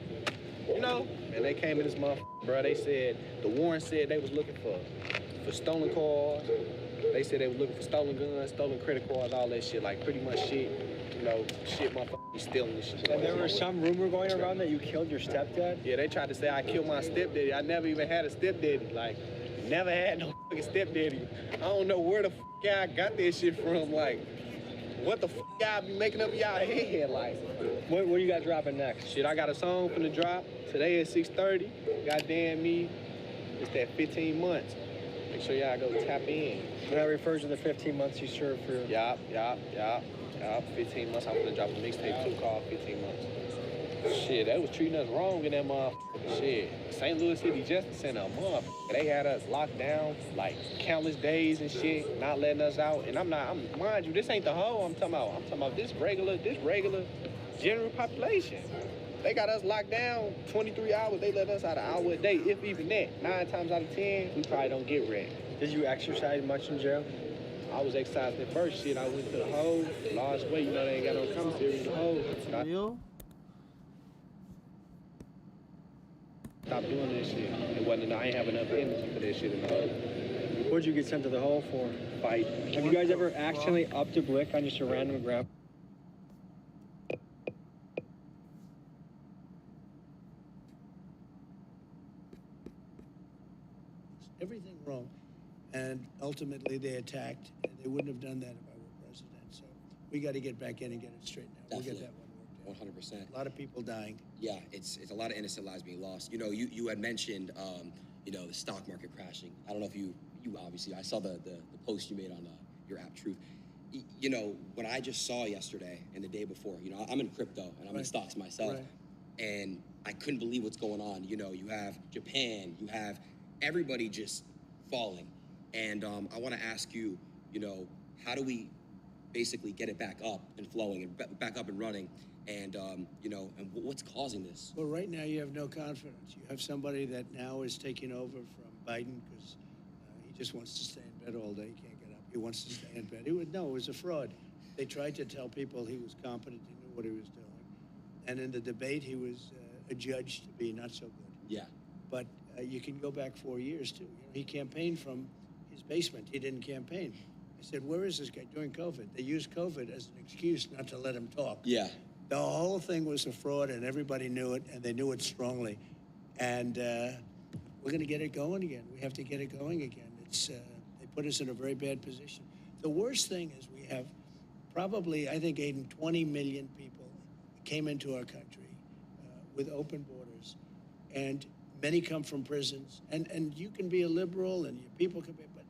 [SPEAKER 2] You know? And they came in this motherfucker, bruh. They said, the warrant said they was looking for stolen cars. They said they were looking for stolen guns, stolen credit cards, all that shit, like pretty much shit, you know, shit motherfuckers be stealing this shit.
[SPEAKER 1] And there was some rumor going around that you killed your stepdad?
[SPEAKER 2] Yeah, they tried to say I killed my stepdaddy. I never even had a stepdaddy, like, never had no fucking stepdaddy. I don't know where the fuck I got that shit from, like, what the fuck y'all be making up y'all head, like.
[SPEAKER 1] What you got dropping next?
[SPEAKER 2] Shit, I got a song from the drop, today at 6:30. Goddamn me, it's that 15 months. Make sure y'all go tap in.
[SPEAKER 1] And that refers to the 15 months you served for...
[SPEAKER 2] Yup. 15 months. I'm gonna drop a mixtape too called 15 months. Shit, they was treating us wrong in that motherfucker. Shit. St. Louis City Justice Center, a month. They had us locked down for like countless days and shit, not letting us out. And mind you, this ain't the hoe I'm talking about this regular general population. They got us locked down 23 hours. They let us out an hour a day, if even that. 9 times out of 10, we probably don't get wrecked.
[SPEAKER 1] Did you exercise much in jail?
[SPEAKER 2] I was exercising at first. Shit, I went to the hole, lost weight. You know, they ain't got no commissary in the hole.
[SPEAKER 12] Real?
[SPEAKER 2] Stop doing this shit. It wasn't. I ain't have enough energy for that shit in the hole.
[SPEAKER 1] What'd you get sent to the hole for?
[SPEAKER 2] Fight.
[SPEAKER 1] Have you guys ever accidentally upped a blick on just a random grab?
[SPEAKER 17] Everything wrong. And ultimately they attacked, and they wouldn't have done that if I were president. So we got to get back in and get it straightened out.
[SPEAKER 19] Definitely.
[SPEAKER 17] We'll get that one worked out.
[SPEAKER 19] 100%.
[SPEAKER 17] A lot of people dying.
[SPEAKER 19] Yeah, it's a lot of innocent lives being lost. You know, you had mentioned, you know, the stock market crashing. I don't know if you obviously, I saw the post you made on your app, Truth. You know, what I just saw yesterday and the day before, you know, I'm in crypto and I'm in stocks myself, and I couldn't believe what's going on. You know, you have Japan, you have everybody just falling. And I want to ask you, you know, how do we basically get it back up and flowing and back up and running? And, you know, and what's causing this?
[SPEAKER 17] Well, right now you have no confidence. You have somebody that now is taking over from Biden because he just wants to stay in bed all day. He can't get up. He wants to stay in bed. It was a fraud. They tried to tell people he was competent. He knew what he was doing. And in the debate, he was adjudged to be not so good.
[SPEAKER 19] Yeah.
[SPEAKER 17] But you can go back 4 years, too. You know, he campaigned from his basement. He didn't campaign. I said, where is this guy during COVID? They used COVID as an excuse not to let him talk.
[SPEAKER 19] Yeah.
[SPEAKER 17] The whole thing was a fraud, and everybody knew it, and they knew it strongly. And we're going to get it going again. We have to get it going again. They put us in a very bad position. The worst thing is we have probably, I think, Aiden, 20 million people came into our country with open borders, and many come from prisons. And you can be a liberal, and your people can be, but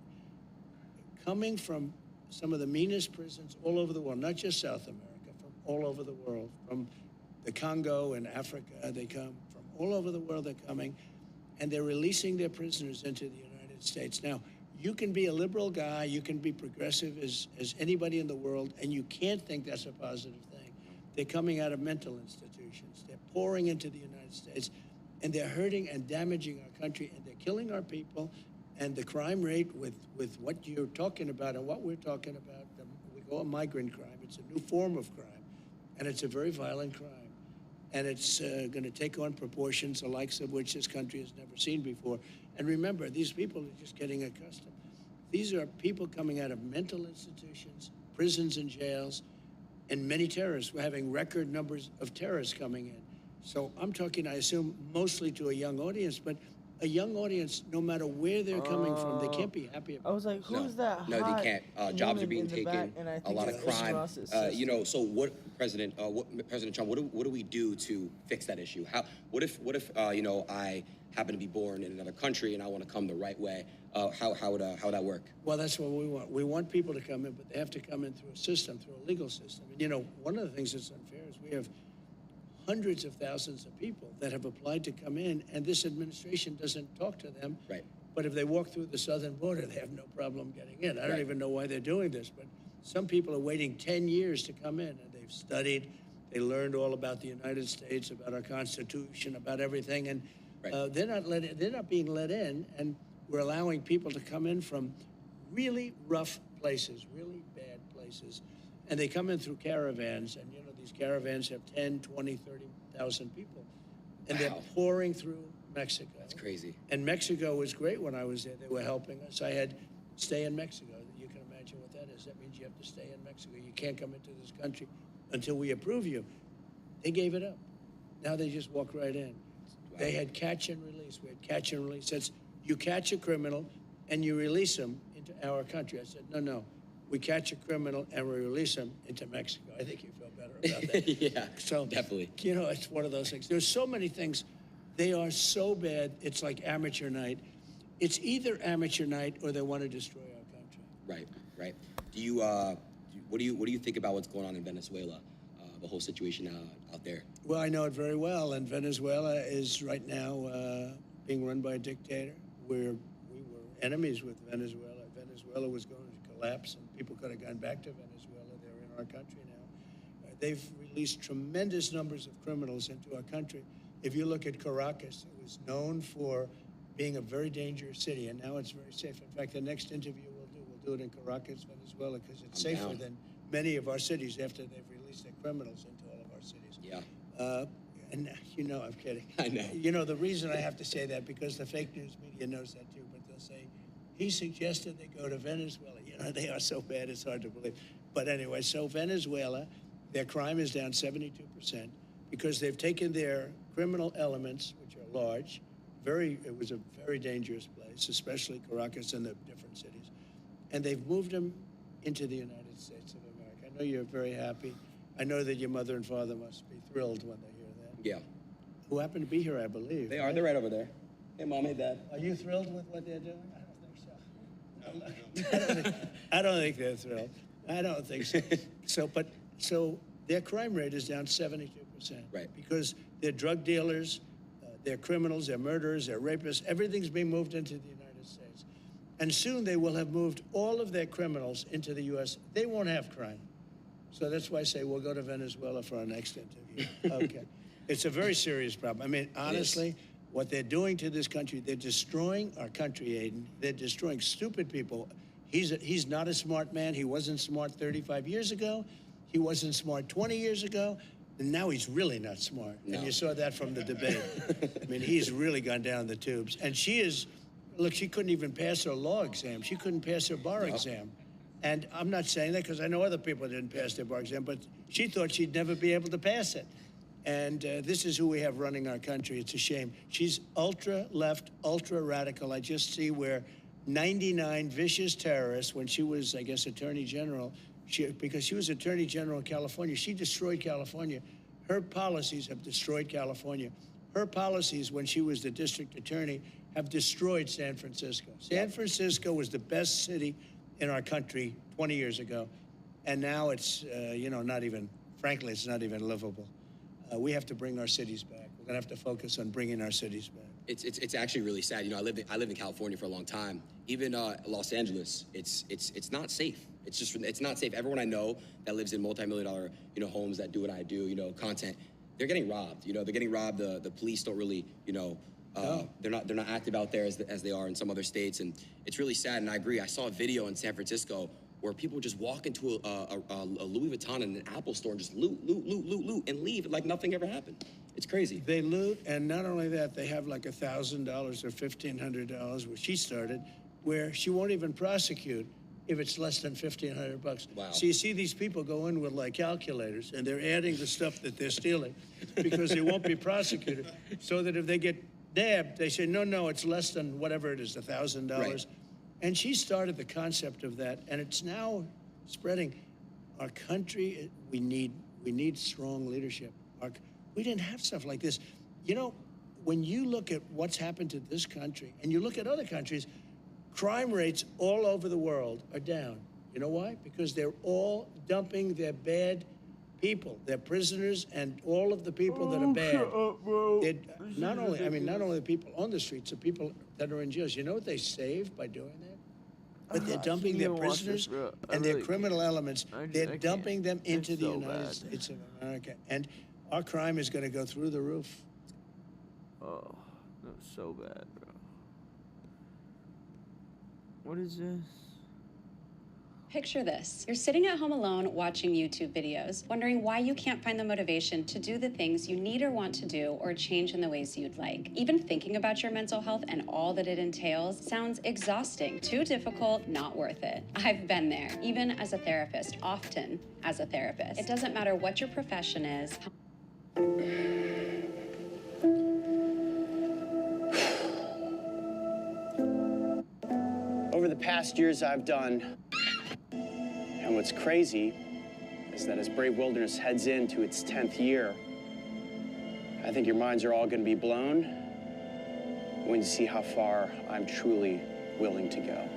[SPEAKER 17] coming from some of the meanest prisons all over the world, not just South America, from all over the world, from the Congo and Africa, they come from all over the world. They're coming, and they're releasing their prisoners into the United States. Now, you can be a liberal guy, you can be progressive as anybody in the world, and you can't think that's a positive thing. They're coming out of mental institutions. They're pouring into the United States, and they're hurting and damaging our country, and they're killing our people. And the crime rate with what you're talking about and what we're talking about, we call it migrant crime. It's a new form of crime, and it's a very violent crime. And it's going to take on proportions the likes of which this country has never seen before. And remember, these people are just getting accustomed. These are people coming out of mental institutions, prisons and jails, and many terrorists. We're having record numbers of terrorists coming in. So I'm talking, I assume, mostly to a young audience, but a young audience, no matter where they're coming from, they can't be happy about it.
[SPEAKER 12] I was like, who's that?
[SPEAKER 19] No, they can't. Jobs are being taken. A lot of crime. You know, so what, President Trump? What do we do to fix that issue? What if you know, I happen to be born in another country and I want to come the right way? How would that work?
[SPEAKER 17] Well, that's what we want. We want people to come in, but they have to come in through a system, through a legal system. And you know, one of the things that's unfair is we have hundreds of thousands of people that have applied to come in, and this administration doesn't talk to them.
[SPEAKER 19] Right.
[SPEAKER 17] But if they walk through the southern border, they have no problem getting in. I don't
[SPEAKER 19] Right.
[SPEAKER 17] even know why they're doing this, but some people are waiting 10 years to come in, and they've studied, they learned all about the United States, about our Constitution, about everything, and they're not being let in, and we're allowing people to come in from really rough places, really bad places, and they come in through caravans, and these caravans have 10, 20, 30,000 people, and they're pouring through Mexico.
[SPEAKER 19] That's crazy.
[SPEAKER 17] And Mexico was great when I was there. They were helping us. I had stay in Mexico. You can imagine what that is. That means you have to stay in Mexico. You can't come into this country until we approve you. They gave it up. Now they just walk right in. They had catch and release. We had catch and release. That's you catch a criminal and you release him into our country. I said, no. We catch a criminal and we release him into Mexico. I think you feel better about that.
[SPEAKER 19] Yeah,
[SPEAKER 17] so
[SPEAKER 19] definitely.
[SPEAKER 17] It's one of those things. There's so many things. They are so bad. It's like amateur night. It's either amateur night or they want to destroy our country.
[SPEAKER 19] Right. Do you what do you think about what's going on in Venezuela? The whole situation out there.
[SPEAKER 17] Well, I know it very well, and Venezuela is right now being run by a dictator. We were enemies with Venezuela. Venezuela was going to collapse, and people could have gone back to Venezuela. They're in our country now. They've released tremendous numbers of criminals into our country. If you look at Caracas, it was known for being a very dangerous city, and now it's very safe. In fact, the next interview we'll do it in Caracas, Venezuela, because it's safer than many of our cities after they've released their criminals into all of our cities.
[SPEAKER 19] Yeah.
[SPEAKER 17] And I'm kidding.
[SPEAKER 19] I know.
[SPEAKER 17] The reason I have to say that, because the fake news media knows that too, but they'll say, he suggested they go to Venezuela. They are so bad, it's hard to believe. But anyway, so Venezuela, their crime is down 72% because they've taken their criminal elements, which are large, it was a very dangerous place, especially Caracas and the different cities, and they've moved them into the United States of America. I know you're very happy. I know that your mother and father must be thrilled when they hear that.
[SPEAKER 19] Yeah.
[SPEAKER 17] Who happen to be here, I believe.
[SPEAKER 19] They are. They're right over there. Hey, Mom. Hey, Dad.
[SPEAKER 17] Are you thrilled with what they're doing? I don't think they're thrilled. I don't think so. So their crime rate is down 72%.
[SPEAKER 19] Right.
[SPEAKER 17] Because they're drug dealers, they're criminals, they're murderers, they're rapists. Everything's being moved into the United States. And soon they will have moved all of their criminals into the U.S. They won't have crime. So that's why I say we'll go to Venezuela for our next interview. Okay. It's a very serious problem. I mean, honestly, what they're doing to this country, they're destroying our country, Aiden. They're destroying stupid people. He's not a smart man. He wasn't smart 35 years ago. He wasn't smart 20 years ago. And now he's really not smart. No. And you saw that from the debate. I mean, he's really gone down the tubes. And she couldn't even pass her law exam. She couldn't pass her bar exam. And I'm not saying that because I know other people didn't pass their bar exam, but she thought she'd never be able to pass it. And this is who we have running our country. It's a shame. She's ultra-left, ultra-radical. I just see where 99 vicious terrorists, when she was, I guess, Attorney General, because she was Attorney General in California, she destroyed California. Her policies have destroyed California. Her policies, when she was the district attorney, have destroyed San Francisco. San Francisco was the best city in our country 20 years ago. And now it's, frankly, it's not even livable. We have to bring our cities back. We're gonna have to focus on bringing our cities back.
[SPEAKER 19] It's actually really sad. I lived in California for a long time. Even Los Angeles, it's not safe. It's not safe. Everyone I know that lives in multi-million-dollar homes that do what I do, content, they're getting robbed. They're getting robbed. The police don't really they're not active out there as they are in some other states, and it's really sad. And I agree. I saw a video in San Francisco where people just walk into a Louis Vuitton and an Apple store and just loot, and leave like nothing ever happened. It's crazy.
[SPEAKER 17] They loot, and not only that, they have like $1,000 or $1,500, where she started, where she won't even prosecute if it's less than $1,500.
[SPEAKER 19] Wow.
[SPEAKER 17] So you see these people go in with like calculators, and they're adding the stuff that they're stealing because they won't be prosecuted. So that if they get nabbed, they say, no, it's less than whatever it is, $1,000.
[SPEAKER 19] Right.
[SPEAKER 17] And she started the concept of that, and it's now spreading. Our country, we need strong leadership. We didn't have stuff like this. When you look at what's happened to this country, and you look at other countries, crime rates all over the world are down. You know why? Because they're all dumping their bad people. They're prisoners, and all of the people that are bad. They're not only the people on the streets, the people that are in jails. You know what they save by doing that? But they're dumping their prisoners and their criminal elements. They're dumping them into the United States of America, and our crime is going to go through the roof.
[SPEAKER 12] Oh, that's so bad, bro. What is this?
[SPEAKER 20] Picture this. You're sitting at home alone watching YouTube videos, wondering why you can't find the motivation to do the things you need or want to do or change in the ways you'd like. Even thinking about your mental health and all that it entails sounds exhausting, too difficult, not worth it. I've been there, even as a therapist, often as a therapist. It doesn't matter what your profession is.
[SPEAKER 21] Over the past years, I've done. And what's crazy is that as Brave Wilderness heads into its 10th year, I think your minds are all going to be blown when you see how far I'm truly willing to go.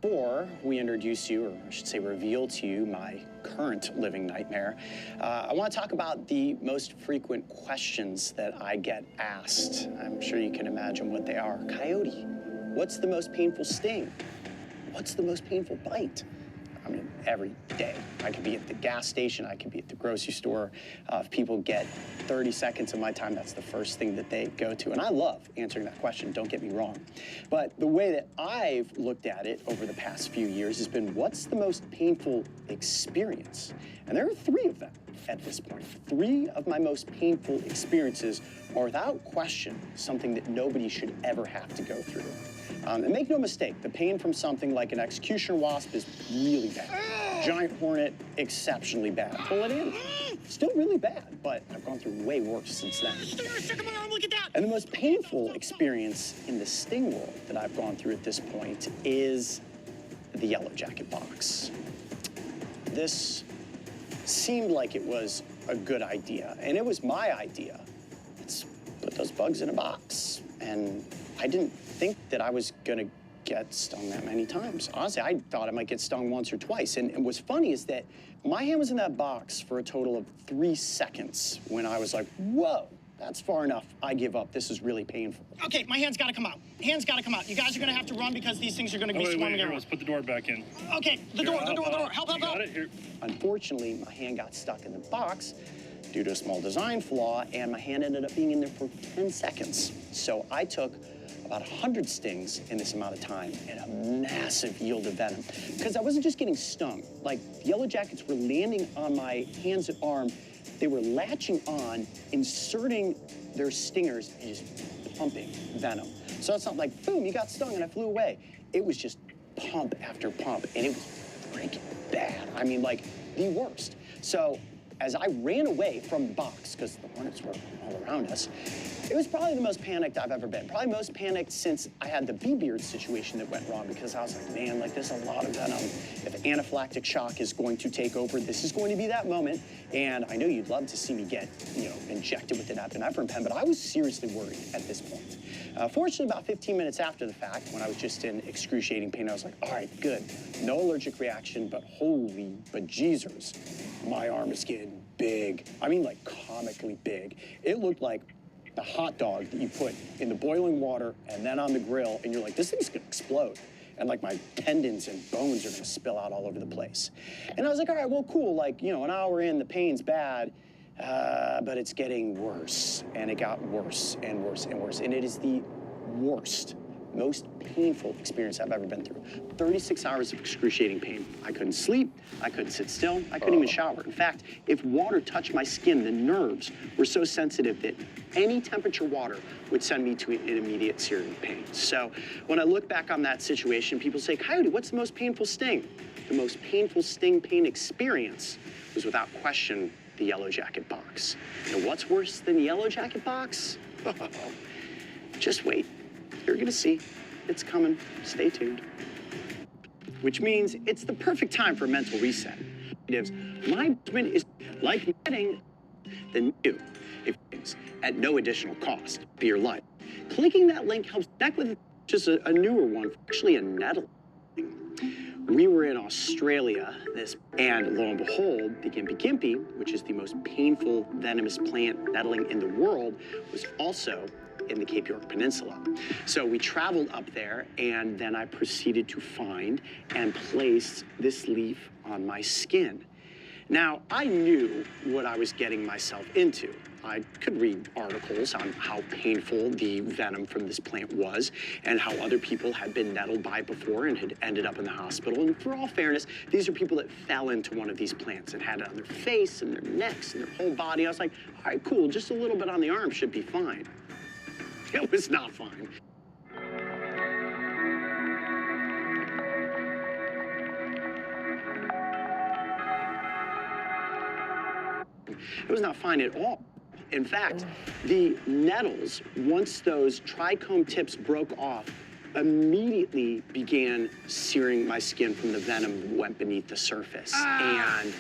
[SPEAKER 21] Before we introduce you, or I should say reveal to you, my current living nightmare, I want to talk about the most frequent questions that I get asked. I'm sure you can imagine what they are. Coyote, what's the most painful sting? What's the most painful bite? I mean, every day. I could be at the gas station, I could be at the grocery store. If people get 30 seconds of my time, that's the first thing that they go to. And I love answering that question, don't get me wrong. But the way that I've looked at it over the past few years has been, what's the most painful experience? And there are 3 of them at this point. 3 of my most painful experiences are without question something that nobody should ever have to go through. And make no mistake, the pain from something like an executioner wasp is really bad. Giant hornet, exceptionally bad. Pull it in, still really bad, but I've gone through way worse since then. And the most painful experience in the sting world that I've gone through at this point is the Yellow Jacket box. This seemed like it was a good idea, and it was my idea. Let's put those bugs in a box. And I didn't think that I was gonna get stung that many times. Honestly, I thought I might get stung once or twice. And what's funny is that my hand was in that box for a total of 3 seconds when I was like, whoa, that's far enough. I give up. This is really painful.
[SPEAKER 22] Okay, my hand's gotta come out. Hand's gotta come out. You guys are gonna have to run because these things are gonna be swarming around.
[SPEAKER 23] Let's put the door back in.
[SPEAKER 22] Okay, the door. Help.
[SPEAKER 23] Got it? Here.
[SPEAKER 21] Unfortunately, my hand got stuck in the box due to a small design flaw, and my hand ended up being in there for 10 seconds. So I took about 100 stings in this amount of time and a massive yield of venom. Because I wasn't just getting stung. Like, the Yellow Jackets were landing on my hands and arm. They were latching on, inserting their stingers, and just pumping venom. So it's not like, boom, you got stung and I flew away. It was just pump after pump, and it was freaking bad. I mean, like, the worst. So as I ran away from the box, because the hornets were all around us, it was probably the most panicked I've ever been. Probably most panicked since I had the B-Beard situation that went wrong, because I was like, man, like, there's a lot of venom. If anaphylactic shock is going to take over, this is going to be that moment. And I know you'd love to see me get, injected with an epinephrine pen, but I was seriously worried at this point. Fortunately, about 15 minutes after the fact, when I was just in excruciating pain, I was like, all right, good. No allergic reaction, but holy bejesus, my arm is getting big. I mean, like, comically big. It looked like the hot dog that you put in the boiling water and then on the grill, and you're like, this thing's gonna explode. And like my tendons and bones are gonna spill out all over the place. And I was like, all right, well, cool. Like, an hour in, the pain's bad, but it's getting worse. And it got worse and worse and worse. And it is the worst, most painful experience I've ever been through. 36 hours of excruciating pain. I couldn't sleep, I couldn't sit still, I couldn't even shower. In fact, if water touched my skin, the nerves were so sensitive that any temperature water would send me to an immediate serious pain. So when I look back on that situation, people say, Coyote, what's the most painful sting? The most painful sting pain experience was without question the Yellow Jacket box. And what's worse than the Yellow Jacket box? Just wait. You're gonna see. It's coming. Stay tuned. Which means it's the perfect time for a mental reset. My judgment is like getting the new at no additional cost for your life. Clicking that link helps connect with just a newer one, actually a nettling. We were in Australia, and lo and behold, the Gimpy Gimpy, which is the most painful venomous plant nettling in the world, was also in the Cape York Peninsula. So we traveled up there, and then I proceeded to find and place this leaf on my skin. Now, I knew what I was getting myself into. I could read articles on how painful the venom from this plant was and how other people had been nettled by it before and had ended up in the hospital. And for all fairness, these are people that fell into one of these plants and had it on their face and their necks and their whole body. I was like, all right, cool, just a little bit on the arm should be fine. It was not fine. It was not fine at all. In fact, the nettles, once those trichome tips broke off, immediately began searing my skin from the venom that went beneath the surface. And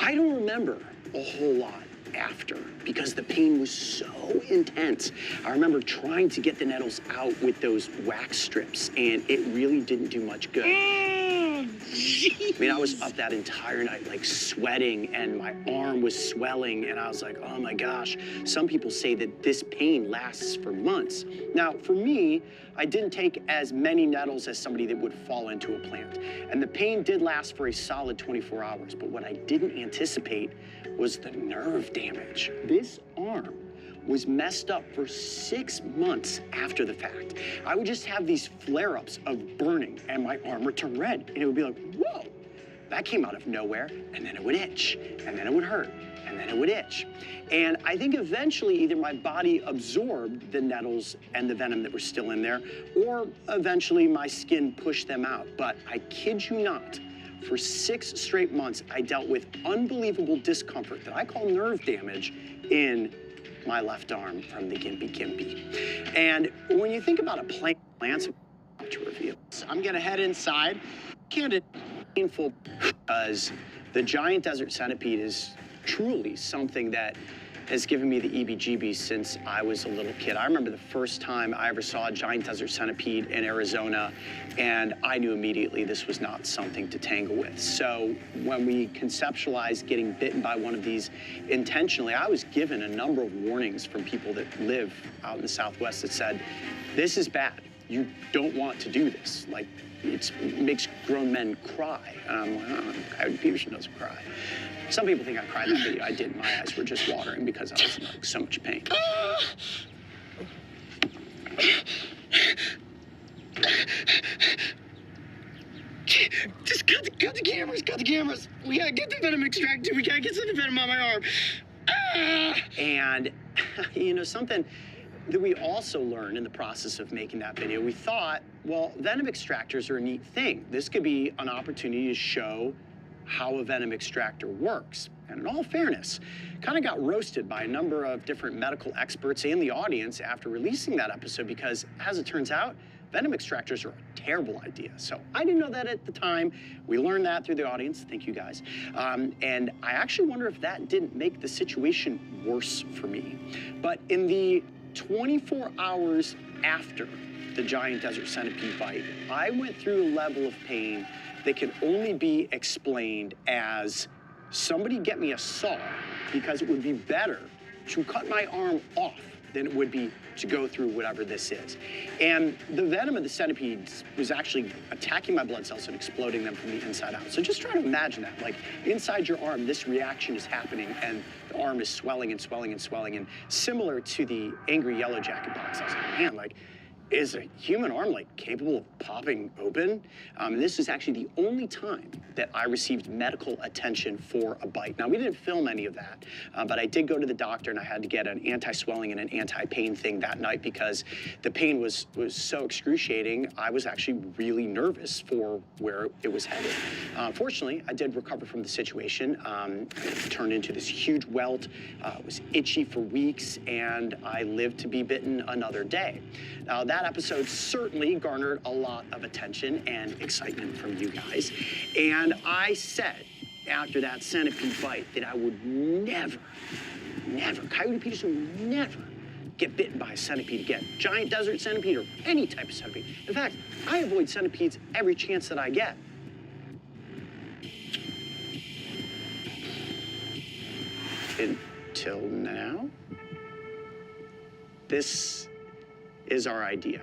[SPEAKER 21] I don't remember a whole lot after because the pain was so intense. I remember trying to get the nettles out with those wax strips, and it really didn't do much good. I mean, I was up that entire night, like sweating, and my arm was swelling, and I was like, oh my gosh. Some people say that this pain lasts for months. Now, for me, I didn't take as many nettles as somebody that would fall into a plant. And the pain did last for a solid 24 hours, but what I didn't anticipate was the nerve damage. This arm was messed up for 6 months after the fact. I would just have these flare-ups of burning and my arm would turn red and it would be like, whoa, that came out of nowhere, and then it would itch, and then it would hurt, and then it would itch. And I think eventually either my body absorbed the nettles and the venom that were still in there, or eventually my skin pushed them out. But I kid you not, for 6 straight months, I dealt with unbelievable discomfort that I call nerve damage in my left arm from the Gimpy Gimpy. And when you think about a plant, to reveal, I'm gonna head inside. Candid, painful, because the giant desert centipede is truly something that has given me the EBGBs since I was a little kid. I remember the first time I ever saw a giant desert centipede in Arizona, and I knew immediately this was not something to tangle with. So when we conceptualized getting bitten by one of these intentionally, I was given a number of warnings from people that live out in the Southwest that said, this is bad. You don't want to do this. Like, it makes grown men cry. And I'm like, oh, Coyote Peterson doesn't cry. Some people think I cried in that video. I didn't. My eyes were just watering because I was in like so much pain. Just cut the cameras. We gotta get the venom extracted. We gotta get some venom on my arm. And, you know, something that we also learned in the process of making that video, we thought, well, venom extractors are a neat thing. This could be an opportunity to show how a venom extractor works. And in all fairness, kind of got roasted by a number of different medical experts and the audience after releasing that episode because, as it turns out, venom extractors are a terrible idea. So I didn't know that at the time. We learned that through the audience. Thank you, guys. And I actually wonder if that didn't make the situation worse for me. But in the 24 hours after the giant desert centipede bite, I went through a level of pain that can only be explained as somebody get me a saw, because it would be better to cut my arm off than it would be to go through whatever this is. And the venom of the centipedes was actually attacking my blood cells and exploding them from the inside out. So just try to imagine that, like inside your arm, this reaction is happening and the arm is swelling and swelling and swelling. And similar to the Angry Yellow Jacket box, I was like, man, like, is a human arm like capable of popping open? And this is actually the only time that I received medical attention for a bite. Now, we didn't film any of that, but I did go to the doctor and I had to get an anti-swelling and an anti-pain thing that night because the pain was so excruciating. I was actually really nervous for where it was headed. Fortunately, I did recover from the situation. It turned into this huge welt. It was itchy for weeks, and I lived to be bitten another day. Now, that episode certainly garnered a lot of attention and excitement from you guys. And I said after that centipede bite that I would never, Coyote Peterson would never get bitten by a centipede again. Giant desert centipede or any type of centipede. In fact, I avoid centipedes every chance that I get. Until now. This is our idea.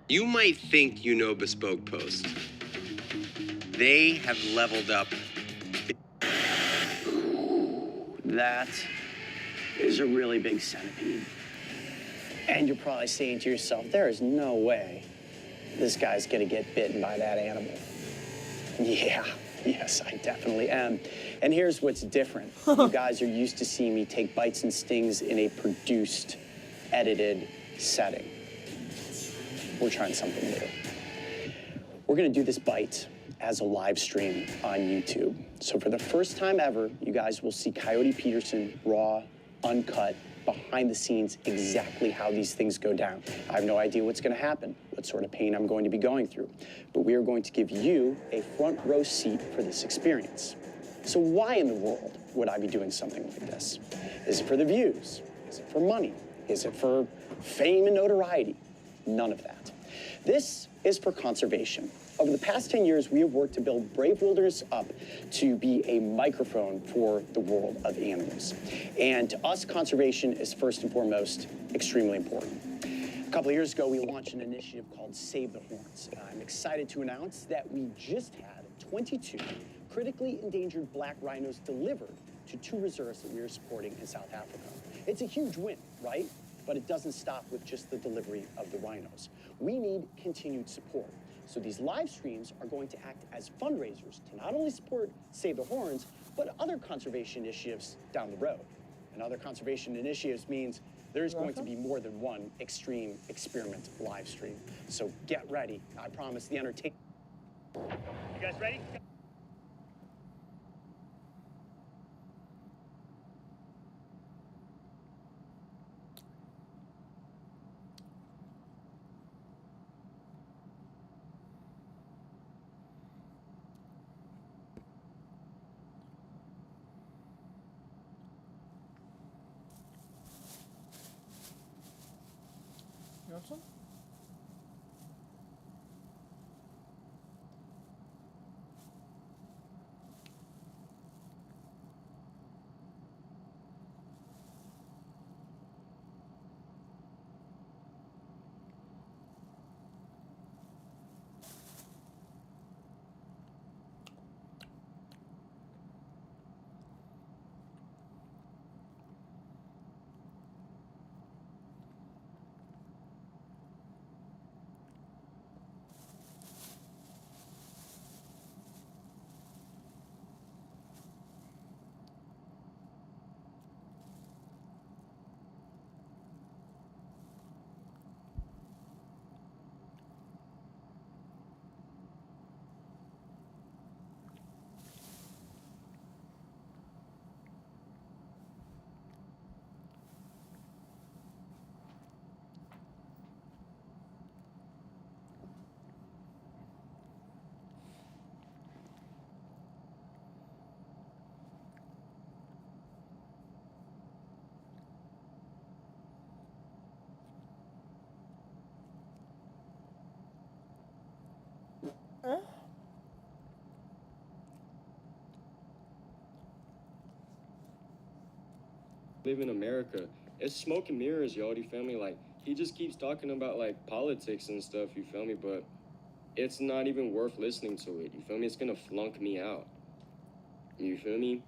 [SPEAKER 5] You might think you know Bespoke Post. They have leveled up.
[SPEAKER 21] That is a really big centipede. And you're probably saying to yourself, there is no way this guy's gonna get bitten by that animal. Yeah, yes, I definitely am. And here's what's different. You guys are used to seeing me take bites and stings in a produced, edited setting. We're trying something new. We're gonna do this bite as a live stream on YouTube. So for the first time ever, you guys will see Coyote Peterson raw, uncut, behind the scenes, exactly how these things go down. I have no idea what's gonna happen, what sort of pain I'm going to be going through, but we are going to give you a front row seat for this experience. So why in the world would I be doing something like this? Is it for the views? Is it for money? Is it for fame and notoriety? None of that. This is for conservation. Over the past 10 years, we have worked to build Brave Wilderness up to be a microphone for the world of animals. And to us, conservation is first and foremost extremely important. A couple of years ago, we launched an initiative called Save the Horns. And I'm excited to announce that we just had 22 critically endangered black rhinos delivered to 2 reserves that we are supporting in South Africa. It's a huge win, right? But it doesn't stop with just the delivery of the rhinos. We need continued support. So these live streams are going to act as fundraisers to not only support Save the Horns, but other conservation initiatives down the road. And other conservation initiatives means there's going to be more than one extreme experiment live stream. So get ready. I promise the entertainment. You guys ready?
[SPEAKER 6] You want some?
[SPEAKER 23] Live in America. It's smoke and mirrors, Yodi family. Like, he just keeps talking about like politics and stuff, you feel me? But it's not even worth listening to it, you feel me? It's gonna flunk me out. You feel me?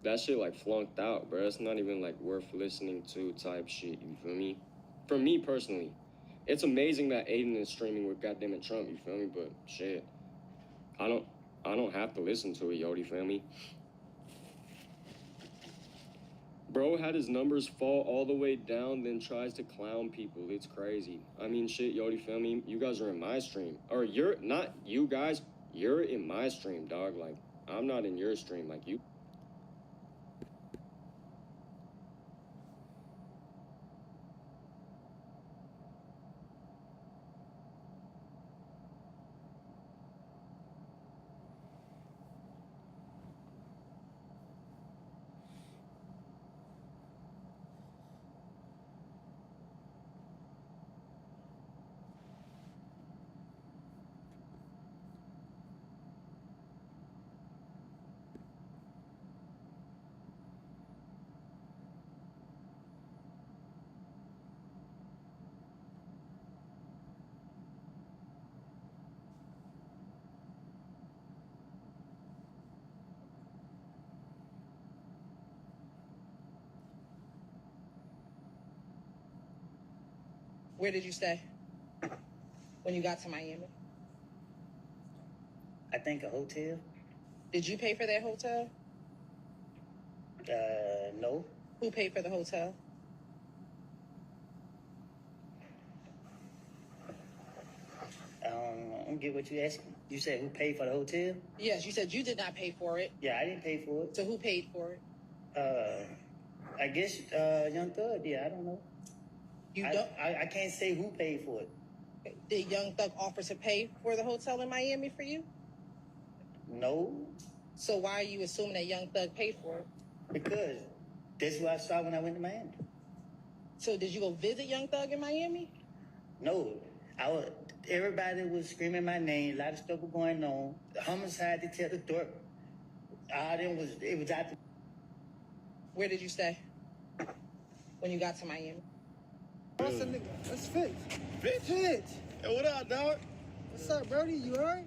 [SPEAKER 23] That shit like flunked out, bro. It's not even like worth listening to type shit, you feel me? For me personally. It's amazing that Aiden is streaming with goddamn it Trump, you feel me? But shit. I don't have to listen to it, Yodi family. Bro had his numbers fall all the way down, then tries to clown people. It's crazy. I mean, shit, Yodi family, you guys are in my stream. Or you're not you guys, you're in my stream, dog. Like, I'm not in your stream, like you.
[SPEAKER 6] Where did you stay when you got to Miami?
[SPEAKER 10] I think a hotel.
[SPEAKER 6] Did you pay for that hotel?
[SPEAKER 10] No.
[SPEAKER 6] Who paid for the hotel?
[SPEAKER 10] I don't get what you asking. You said who paid for the hotel?
[SPEAKER 6] Yes, you said you did not pay for it.
[SPEAKER 10] Yeah, I didn't pay for it.
[SPEAKER 6] So who paid for it?
[SPEAKER 10] I guess Young Thug. Yeah, I don't know. I can't say who paid for it.
[SPEAKER 6] Did Young Thug offer to pay for the hotel in Miami for you?
[SPEAKER 10] No.
[SPEAKER 6] So why are you assuming that Young Thug paid for it?
[SPEAKER 10] Because that's what I saw when I went to Miami.
[SPEAKER 6] So did you go visit Young Thug in Miami?
[SPEAKER 10] No. Everybody was screaming my name. A lot of stuff was going on. The homicide detective thought it was out.
[SPEAKER 6] Where did you stay when you got to Miami?
[SPEAKER 11] What's up, nigga? That's Fitz.
[SPEAKER 2] Fitz?
[SPEAKER 11] Fitz.
[SPEAKER 2] Hey, what up, dog?
[SPEAKER 11] What's up, Brody? You alright?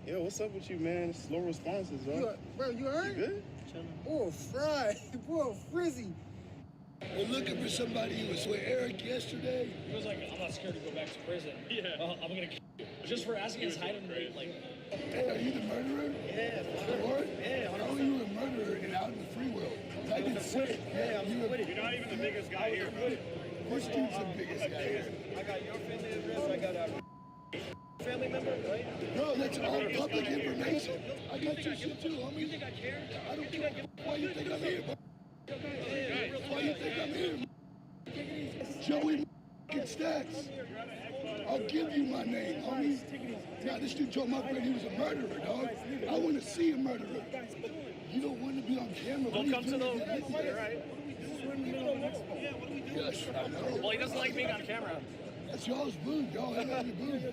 [SPEAKER 2] Yeah, what's up with you, man? Slow responses, bro.
[SPEAKER 11] You alright?
[SPEAKER 2] You good?
[SPEAKER 11] Oh, fried. Bro, frizzy.
[SPEAKER 16] We're looking for somebody who was with Eric yesterday.
[SPEAKER 24] He was like, I'm not scared to go back to prison. Yeah. I'm gonna kill you. Just for asking us hide him, like.
[SPEAKER 16] Hey, are you the murderer?
[SPEAKER 24] Yeah.
[SPEAKER 16] What?
[SPEAKER 24] Yeah.
[SPEAKER 16] How are you a murderer and out in the free world? I can say,
[SPEAKER 24] Yeah, I'm with it. You're not even the biggest guy here.
[SPEAKER 16] Which dude's the biggest guy here?
[SPEAKER 24] I got your family address. I got a family member, right?
[SPEAKER 16] No, that's all public information. I got your shit too, homie.
[SPEAKER 24] You think I care?
[SPEAKER 16] I don't care. Why you think I'm here, bro? Why you think I'm here? Joey Stacks. I'll give you my name, homie. Now, this dude told my friend he was a murderer, dog. I want to see a murderer. You don't want to be on camera.
[SPEAKER 24] Don't come to the... Right.
[SPEAKER 16] Yes, I know.
[SPEAKER 24] Well, he doesn't like being on camera.
[SPEAKER 16] That's y'all's booth. Y'all hang out your booth.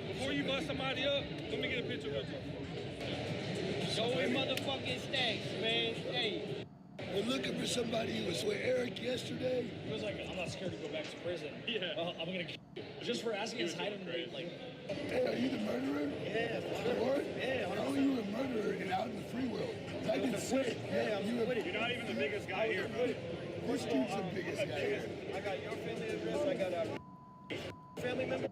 [SPEAKER 24] Before you bust somebody up, let me get a picture with you.
[SPEAKER 8] Joey motherfucking Stacks, man. Hey.
[SPEAKER 16] We're looking for somebody who was with Eric yesterday.
[SPEAKER 24] He was like, I'm not scared to go back to prison. Yeah. I'm gonna kill you. Just for asking us hide him, like.
[SPEAKER 16] Hey, are you the murderer?
[SPEAKER 24] Yeah.
[SPEAKER 16] What?
[SPEAKER 24] Yeah.
[SPEAKER 16] How are you a murderer and out in the free world? I can say,
[SPEAKER 24] Yeah, I'm with it. You're not even the biggest guy here.
[SPEAKER 16] Which dude's the biggest guy here?
[SPEAKER 24] I got your family address. I got a family member.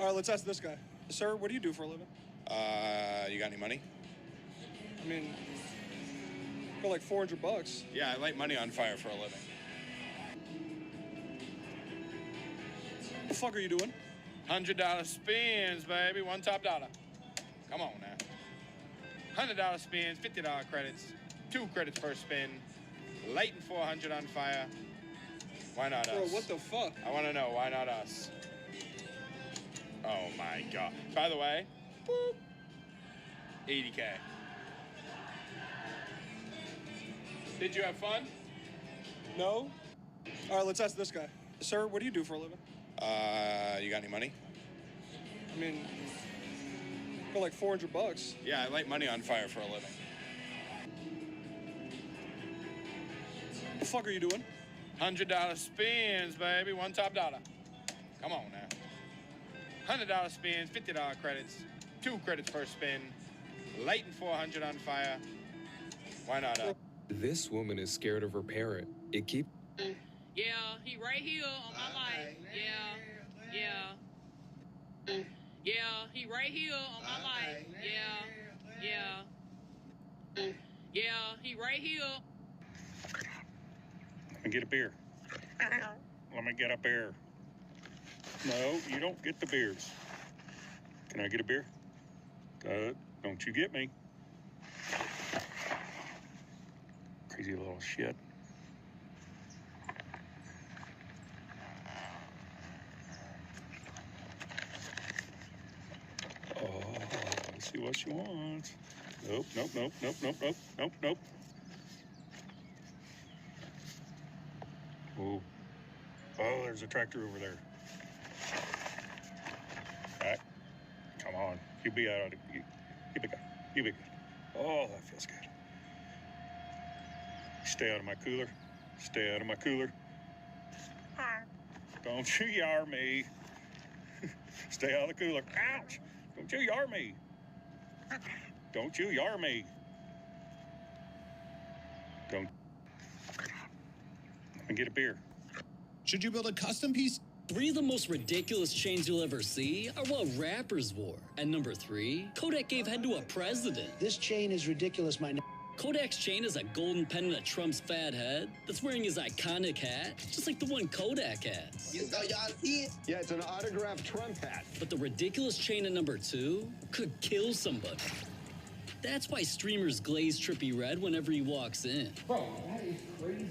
[SPEAKER 25] All right, let's ask this guy. Sir, what do you do for a living?
[SPEAKER 26] You got any money?
[SPEAKER 25] I mean, for like $400.
[SPEAKER 26] Yeah, I light money on fire for a living.
[SPEAKER 25] What the fuck are you doing?
[SPEAKER 26] $100 spins, baby. One top dollar. Come on now. $100 spins, $50 credits, 2 credits per spin, lighting 400 on fire. Why not us?
[SPEAKER 25] Bro, what the fuck?
[SPEAKER 26] I want to know, why not us? Oh my God. By the way, boop, 80K. Did you have fun?
[SPEAKER 25] No. All right, let's ask this guy. Sir, what do you do for a living?
[SPEAKER 26] You got any money?
[SPEAKER 25] I mean, for like $400.
[SPEAKER 26] Yeah, I light money on fire for a living.
[SPEAKER 25] What the fuck are you doing?
[SPEAKER 26] $100 spins, baby. One top dollar. Come on now. $100 spins, $50 credits, 2 credits per spin, lighting 400 on fire. Why not us?
[SPEAKER 27] This woman is scared of her parent. It keeps.
[SPEAKER 8] Yeah, he right here on my life. Yeah. Yeah, he right here on my life. Yeah, he right here.
[SPEAKER 28] Let me get a beer. Let me get a beer. No, you don't get the beers. Can I get a beer? Don't you get me. Crazy little shit. Oh, let's see what she wants. Nope. Oh, there's a tractor over there. All right, come on. You be out of it. You be good. You be good. Oh, that feels good. Stay out of my cooler. Stay out of my cooler. Don't you yar me. Stay out of the cooler. Ouch! Don't you yar me. Don't you yar me. Don't. Let me get a beer.
[SPEAKER 3] Should you build a custom piece?
[SPEAKER 4] 3 of the most ridiculous chains you'll ever see are what rappers wore. And number 3, Kodak gave head to a president.
[SPEAKER 17] This chain is ridiculous, my.
[SPEAKER 4] Kodak's chain is a golden pendant at Trump's fat head that's wearing his iconic hat, just like the one Kodak has.
[SPEAKER 10] Y'all see it?
[SPEAKER 7] Yeah, it's an autographed Trump hat.
[SPEAKER 4] But the ridiculous chain at number 2 could kill somebody. That's why streamers glaze Trippy red whenever he walks in. Bro, that is crazy.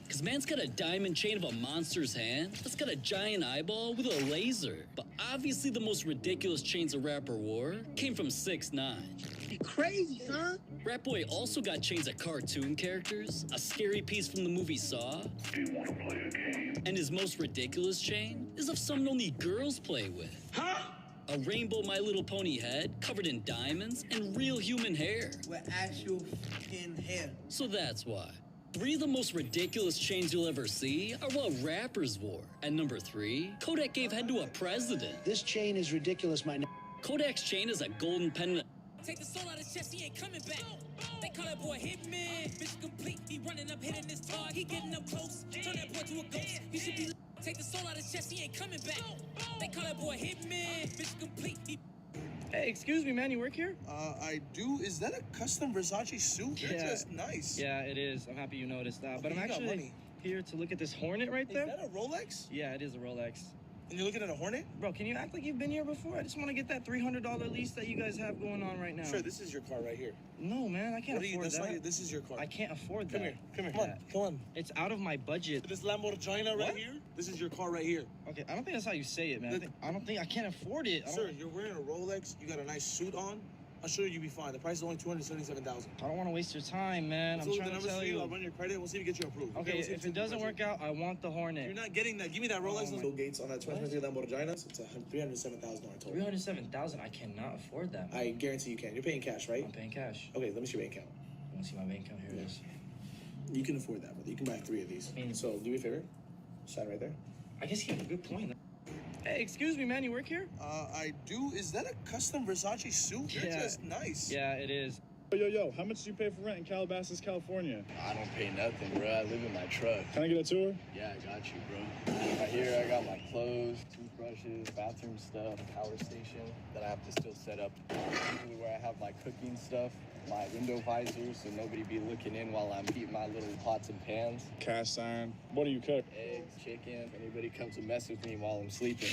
[SPEAKER 4] Cause man's got a diamond chain of a monster's hand that's got a giant eyeball with a laser. But obviously the most ridiculous chains a rapper wore came from 6ix9ine.
[SPEAKER 10] You crazy, son?
[SPEAKER 4] Rap Boy also got chains of cartoon characters, a scary piece from the movie Saw.
[SPEAKER 7] Do you want to play a game?
[SPEAKER 4] And his most ridiculous chain is of something only girls play with.
[SPEAKER 10] Huh?
[SPEAKER 4] A rainbow My Little Pony head covered in diamonds and real human hair.
[SPEAKER 10] With actual fucking hair.
[SPEAKER 4] So that's why. 3 of the most ridiculous chains you'll ever see are what rappers wore. And number 3, Kodak gave head to a president.
[SPEAKER 17] This chain is ridiculous, my.
[SPEAKER 4] Kodak's chain is a golden pendant.
[SPEAKER 9] Take the soul out of chest, he ain't coming back. They call that boy Hitman. Bitch complete, he running up, hitting his target. He getting up close, turn that boy to a ghost. He should be. Take the soul out of chest, he ain't coming back. They call that boy Hitman. Bitch complete,
[SPEAKER 22] Hey, excuse me, man. You work here?
[SPEAKER 13] I do. Is that a custom Versace suit?
[SPEAKER 22] Yeah.
[SPEAKER 13] That's nice.
[SPEAKER 22] Yeah, it is. I'm happy you noticed that. But
[SPEAKER 13] You
[SPEAKER 22] I'm
[SPEAKER 13] got
[SPEAKER 22] actually
[SPEAKER 13] money.
[SPEAKER 22] here to look at this Hornet right there.
[SPEAKER 13] Is that a Rolex?
[SPEAKER 22] Yeah, it is a Rolex.
[SPEAKER 13] And you're looking at a Hornet?
[SPEAKER 22] Bro, can you act like you've been here before? I just want to get that $300 lease that you guys have going on right now.
[SPEAKER 13] Sure, this is your car right here.
[SPEAKER 22] No, man, I can't
[SPEAKER 13] What are you-
[SPEAKER 22] afford
[SPEAKER 13] that's
[SPEAKER 22] that.
[SPEAKER 13] not your- this is your car.
[SPEAKER 22] I can't afford
[SPEAKER 13] Come
[SPEAKER 22] that.
[SPEAKER 13] here, come here. Come on, come on.
[SPEAKER 22] It's out of my budget.
[SPEAKER 13] This Lamborghini right
[SPEAKER 22] What?
[SPEAKER 13] here? This is your car right here.
[SPEAKER 22] Okay, I don't think that's how you say it, man. I can't afford it.
[SPEAKER 13] Sir, you're wearing a Rolex. You got a nice suit on. I'm sure you'll be fine. The price is only $277,000.
[SPEAKER 22] I don't want to waste your time, man. I'm
[SPEAKER 13] So
[SPEAKER 22] trying
[SPEAKER 13] the
[SPEAKER 22] to
[SPEAKER 13] numbers
[SPEAKER 22] tell
[SPEAKER 13] for you.
[SPEAKER 22] you.
[SPEAKER 13] I'll run your credit. We'll see if we get you approved.
[SPEAKER 22] Okay,
[SPEAKER 13] we'll see
[SPEAKER 22] if it doesn't work out, I want the Hornet.
[SPEAKER 13] You're not getting that. Give me that Rolex.
[SPEAKER 22] my-
[SPEAKER 13] Bill Gates on that 2023 Lamborghini. It's a $307,000 total.
[SPEAKER 22] 307,000. I cannot afford that. Man.
[SPEAKER 13] I guarantee you can. You're paying cash, right?
[SPEAKER 22] I'm paying cash.
[SPEAKER 13] Okay, let me see your bank account.
[SPEAKER 22] You want to see my bank account? Here it is.
[SPEAKER 13] You can afford that, brother. You can buy 3 of these. So do me a favor. Sign right there.
[SPEAKER 22] I guess you have a good point. Hey, excuse me, man. You work here?
[SPEAKER 13] I do. Is that a custom Versace suit?
[SPEAKER 22] Yeah.
[SPEAKER 13] That's nice.
[SPEAKER 22] Yeah, it is.
[SPEAKER 14] Yo, how much do you pay for rent in Calabasas, California?
[SPEAKER 15] I don't pay nothing, bro. I live in my truck.
[SPEAKER 14] Can I get a tour?
[SPEAKER 15] Yeah, I got you, bro. Right here, I got my clothes, toothbrushes, bathroom stuff, power station that I have to still set up. Usually where I have my cooking stuff, my window visors, so nobody be looking in while I'm heating my little pots and pans.
[SPEAKER 14] Cast iron. What do you cook?
[SPEAKER 15] Eggs, chicken. If anybody comes to mess with me while I'm sleeping.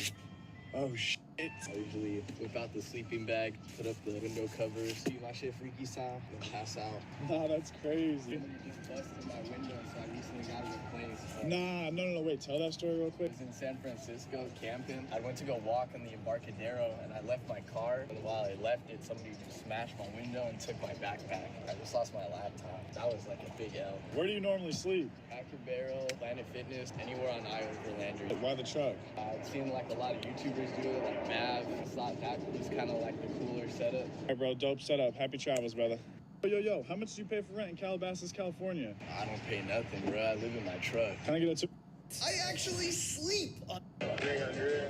[SPEAKER 14] Oh, shit.
[SPEAKER 15] I usually whip out the sleeping bag, put up the window covers, see my shit freaky style, then pass out.
[SPEAKER 14] Nah, that's crazy.
[SPEAKER 15] Somebody just busted my window, so I recently got a replaced.
[SPEAKER 14] Nah, no, wait. Tell that story real quick.
[SPEAKER 15] I was in San Francisco camping. I went to go walk on the Embarcadero, and I left my car. And while I left it, somebody just smashed my window and took my backpack. I just lost my laptop. That was like a big L.
[SPEAKER 14] Where do you normally sleep?
[SPEAKER 15] Cracker Barrel, Planet Fitness, anywhere on I over Landry.
[SPEAKER 14] Why the truck?
[SPEAKER 15] I've seen like a lot of YouTubers do it, like Mav. I thought that was kind of like the cooler setup.
[SPEAKER 14] All right, bro. Dope setup. Happy travels, brother. Yo, how much do you pay for rent in Calabasas, California?
[SPEAKER 15] I don't pay nothing, bro. I live in my truck.
[SPEAKER 14] Can I get a tour?
[SPEAKER 13] I actually sleep on
[SPEAKER 15] 300.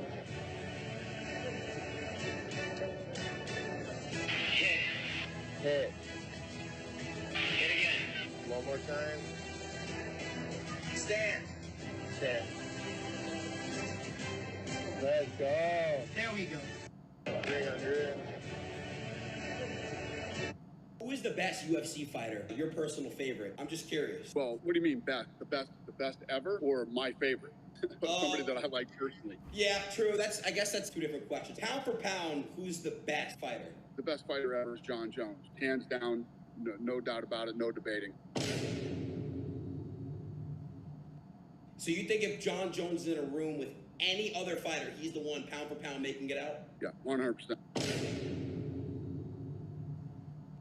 [SPEAKER 13] Hit.
[SPEAKER 15] Hit.
[SPEAKER 13] Hit again.
[SPEAKER 15] One more time.
[SPEAKER 13] Stand.
[SPEAKER 15] Stand. Let's go.
[SPEAKER 13] There we go.
[SPEAKER 15] 300.
[SPEAKER 18] Who is the best UFC fighter? Your personal favorite? I'm just curious.
[SPEAKER 29] Well, what do you mean best? The best ever, or my favorite? Somebody that I like personally.
[SPEAKER 18] Yeah, true. I guess that's 2 different questions. Pound for pound, who's the best fighter?
[SPEAKER 29] The best fighter ever is John Jones, hands down, no doubt about it, no debating.
[SPEAKER 18] So you think if John Jones is in a room with any other fighter, he's the one pound for pound making it out?
[SPEAKER 29] Yeah, 100%.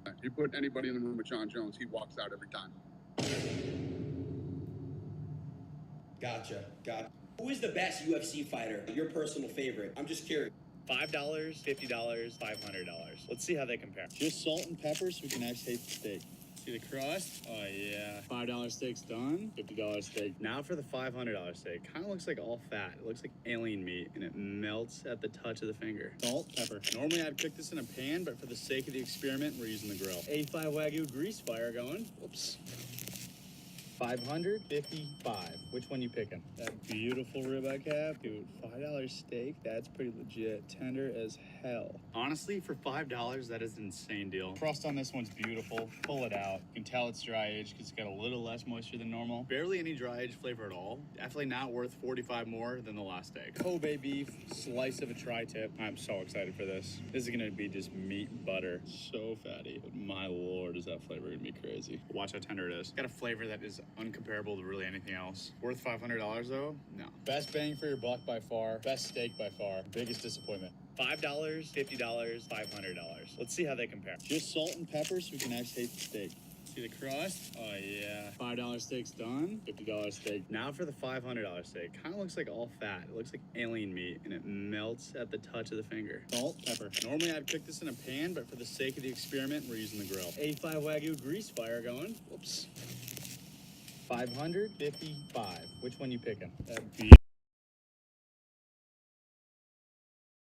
[SPEAKER 29] If you put anybody in the room with John Jones, he walks out every time.
[SPEAKER 18] Gotcha. Who is the best UFC fighter? Your personal favorite? I'm just curious.
[SPEAKER 30] $5, $50, $500. Let's see how they compare. Just salt and pepper so we can actually taste the steak. See the crust? Oh yeah. $5 steak's done. $50 steak. Now for the $500 steak. Kind of looks like all fat. It looks like alien meat and it melts at the touch of the finger. Salt, pepper. Normally I'd cook this in a pan, but for the sake of the experiment, we're using the grill. A5 Wagyu grease fire going. Whoops. $555. Which one you picking? That beautiful ribeye cap, dude. $5 steak. That's pretty legit. Tender as hell. Honestly, for $5, that is an insane deal. Crust on this one's beautiful. Pull it out. You can tell it's dry aged because it's got a little less moisture than normal. Barely any dry aged flavor at all. Definitely not worth 45 more than the last steak. Kobe beef, slice of a tri-tip. I'm so excited for this. This is gonna be just meat and butter. So fatty. But my lord, is that flavor gonna be crazy. Watch how tender it is. Got a flavor that is uncomparable to really anything else. Worth $500 though? No. Best bang for your buck by far. Best steak by far. Biggest disappointment. $5, $50, $500. Let's see how they compare. Just salt and pepper so we can actually taste the steak. See the crust? Oh yeah. $5 steak's done. $50 steak. Now for the $500 steak. Kind of looks like all fat. It looks like alien meat and it melts at the touch of the finger. Salt, pepper. Normally I'd cook this in a pan, but for the sake of the experiment, we're using the grill. A5 Wagyu grease fire going. Whoops. $555. Which one you picking? That